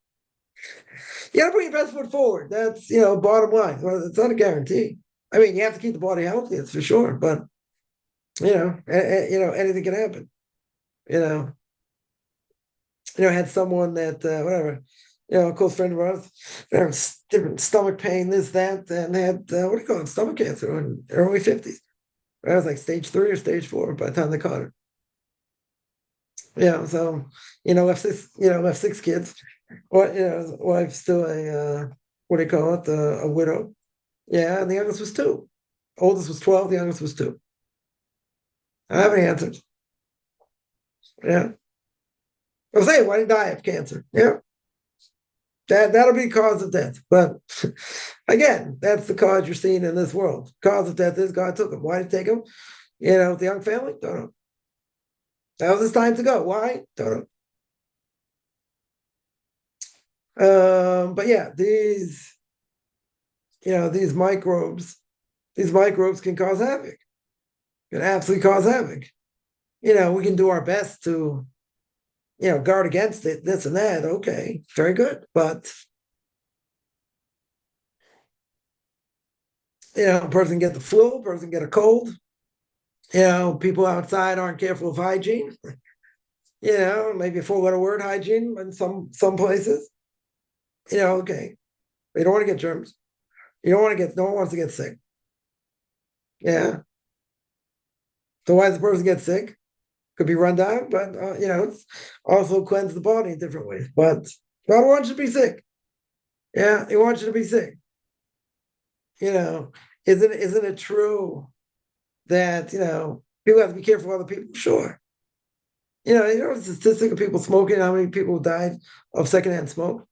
you gotta put your best foot forward. That's bottom line. Well, it's not a guarantee. I mean, you have to keep the body healthy, that's for sure. But anything can happen. Had someone that whatever, a close friend of ours, different stomach pain, this, that, and they had what do you call it, stomach cancer in early 50s. Right? It was like stage 3 or stage 4 by the time they caught her. So left six kids. Wife's still a what do you call it? A widow. Yeah, and the youngest was 2. Oldest was 12, the youngest was 2. I haven't answered. Yeah. I was saying, why did he die of cancer? Yeah. That'll be cause of death. But again, that's the cause you're seeing in this world. Cause of death is God took him. Why did he take him? The young family? Don't know. That was his time to go. Why? Don't know. But yeah, these microbes can cause havoc. Can absolutely cause havoc. We can do our best to, guard against it, this and that. Okay, very good. But, a person get the flu, a person get a cold. People outside aren't careful of hygiene. Maybe a 4-letter word, hygiene, in some places. Okay. You don't want to get germs. No one wants to get sick. Yeah. So why does the person get sick? Could be run down, but it's also cleanse the body in different ways. But God wants you to be sick. Yeah, he wants you to be sick. Isn't it true that people have to be careful of other people? Sure. The statistic of people smoking, how many people died of secondhand smoke?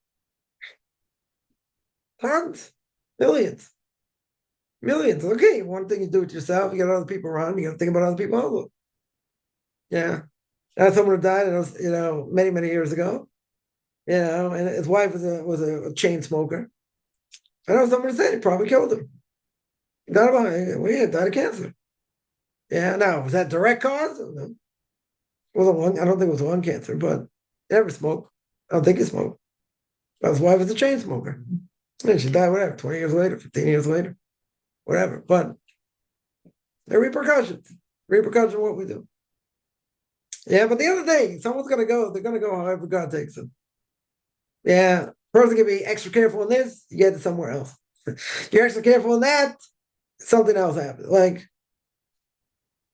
Tons, millions. Okay, one thing you do it yourself, you got other people around, you got to think about other people also. Yeah. I had someone who died, many, many years ago. And his wife was a chain smoker. I know someone said he probably killed him. He died of cancer. Yeah, now was that direct cause? No. It wasn't lung. I don't think it was lung cancer, but he never smoked. I don't think he smoked. But his wife was a chain smoker. And she died, whatever, 20 years later, 15 years later, whatever. But there are repercussions. Repercussions of what we do. Yeah, but the other day, someone's gonna go, they're gonna go however God takes them. Yeah. Person can be extra careful in this, you get it somewhere else. You're extra careful in that, something else happens. Like,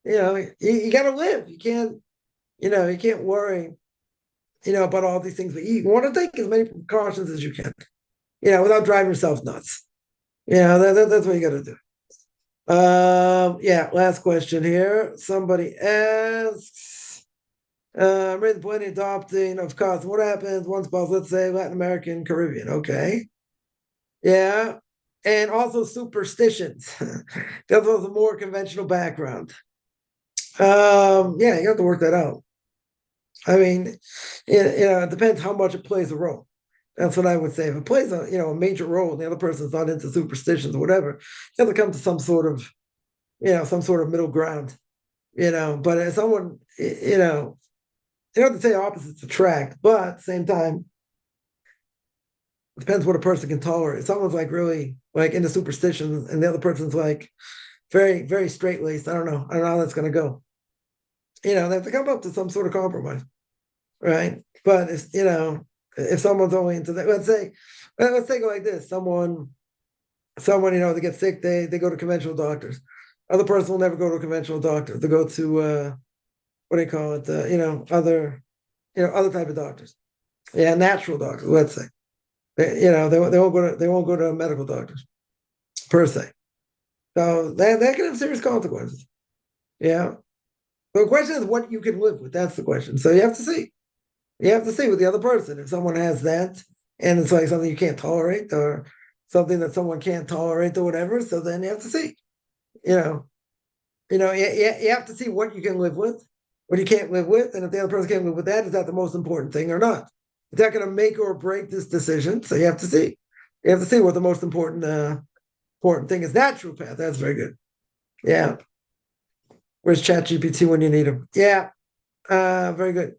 you gotta live. You can't worry, about all these things. But you want to take as many precautions as you can, without driving yourself nuts. That's what you gotta do. Last question here. Somebody asks, raise the point adopting of cost. What happens once both, let's say, Latin American, Caribbean? Okay. Yeah. And also superstitions. That was a more conventional background. You have to work that out. I mean, it depends how much it plays a role. That's what I would say. If it plays a major role and the other person's not into superstitions or whatever, you have to come to some sort of middle ground. But if someone, you don't have to say opposites attract, but at the same time, it depends what a person can tolerate. If someone's like really like into superstitions and the other person's like very, very straight laced, I don't know how that's gonna go. They have to come up to some sort of compromise. Right. But if someone's only into that, let's take it like this. Someone, they get sick, they go to conventional doctors. Other person will never go to a conventional doctor. They go to what do you call it? Other type of doctors. Yeah, natural doctors, let's say. They won't go to medical doctors per se. So that can have serious consequences. Yeah. The question is what you can live with. That's the question. So you have to see. You have to see with the other person. If someone has that and it's like something you can't tolerate or something that someone can't tolerate or whatever, so then you have to see. You know, you have to see what you can live with, what you can't live with, and if the other person can't live with that, is that the most important thing or not? Is that going to make or break this decision? So you have to see. You have to see what the most important thing is. Naturopath. That's very good. Yeah. Where's ChatGPT when you need him? Yeah. Very good.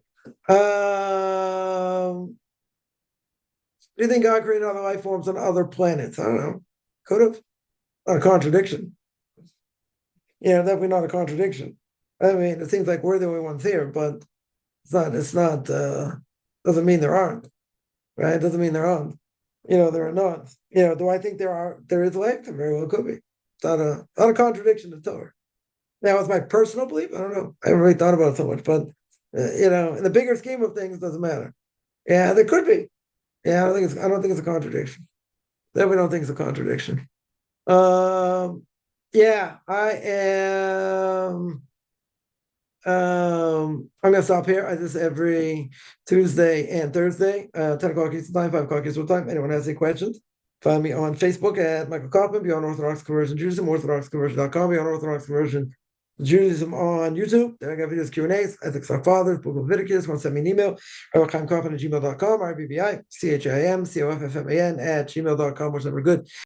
Do you think God created other life forms on other planets? I don't know. Could have. Not a contradiction. Yeah, definitely not a contradiction. I mean, it seems like we're the only ones here, but it's not doesn't mean there aren't, right? It doesn't mean there aren't. There are not. Do I think there is life? There very well could be. It's not a contradiction to Torah. Now, it's my personal belief. I don't know. I haven't really thought about it so much, but in the bigger scheme of things, it doesn't matter. Yeah, there could be. Yeah, I don't think it's a contradiction. Definitely don't think it's a contradiction. Yeah, I am. I'm gonna stop here. I do this every Tuesday and Thursday, 10 o'clock Eastern time, 5 o'clock Eastern time. Anyone has any questions? Find me on Facebook at Michael Kaufman, Beyond Orthodox Conversion Judaism, OrthodoxConversion.com, Beyond Orthodox Conversion Judaism on YouTube. Then I got videos, Q&As, Ethics of Fathers, Book of Leviticus. Want to send me an email, RabbiChaimKaufman at gmail.com, RBBIChaimCoffman at gmail.com, whichever good.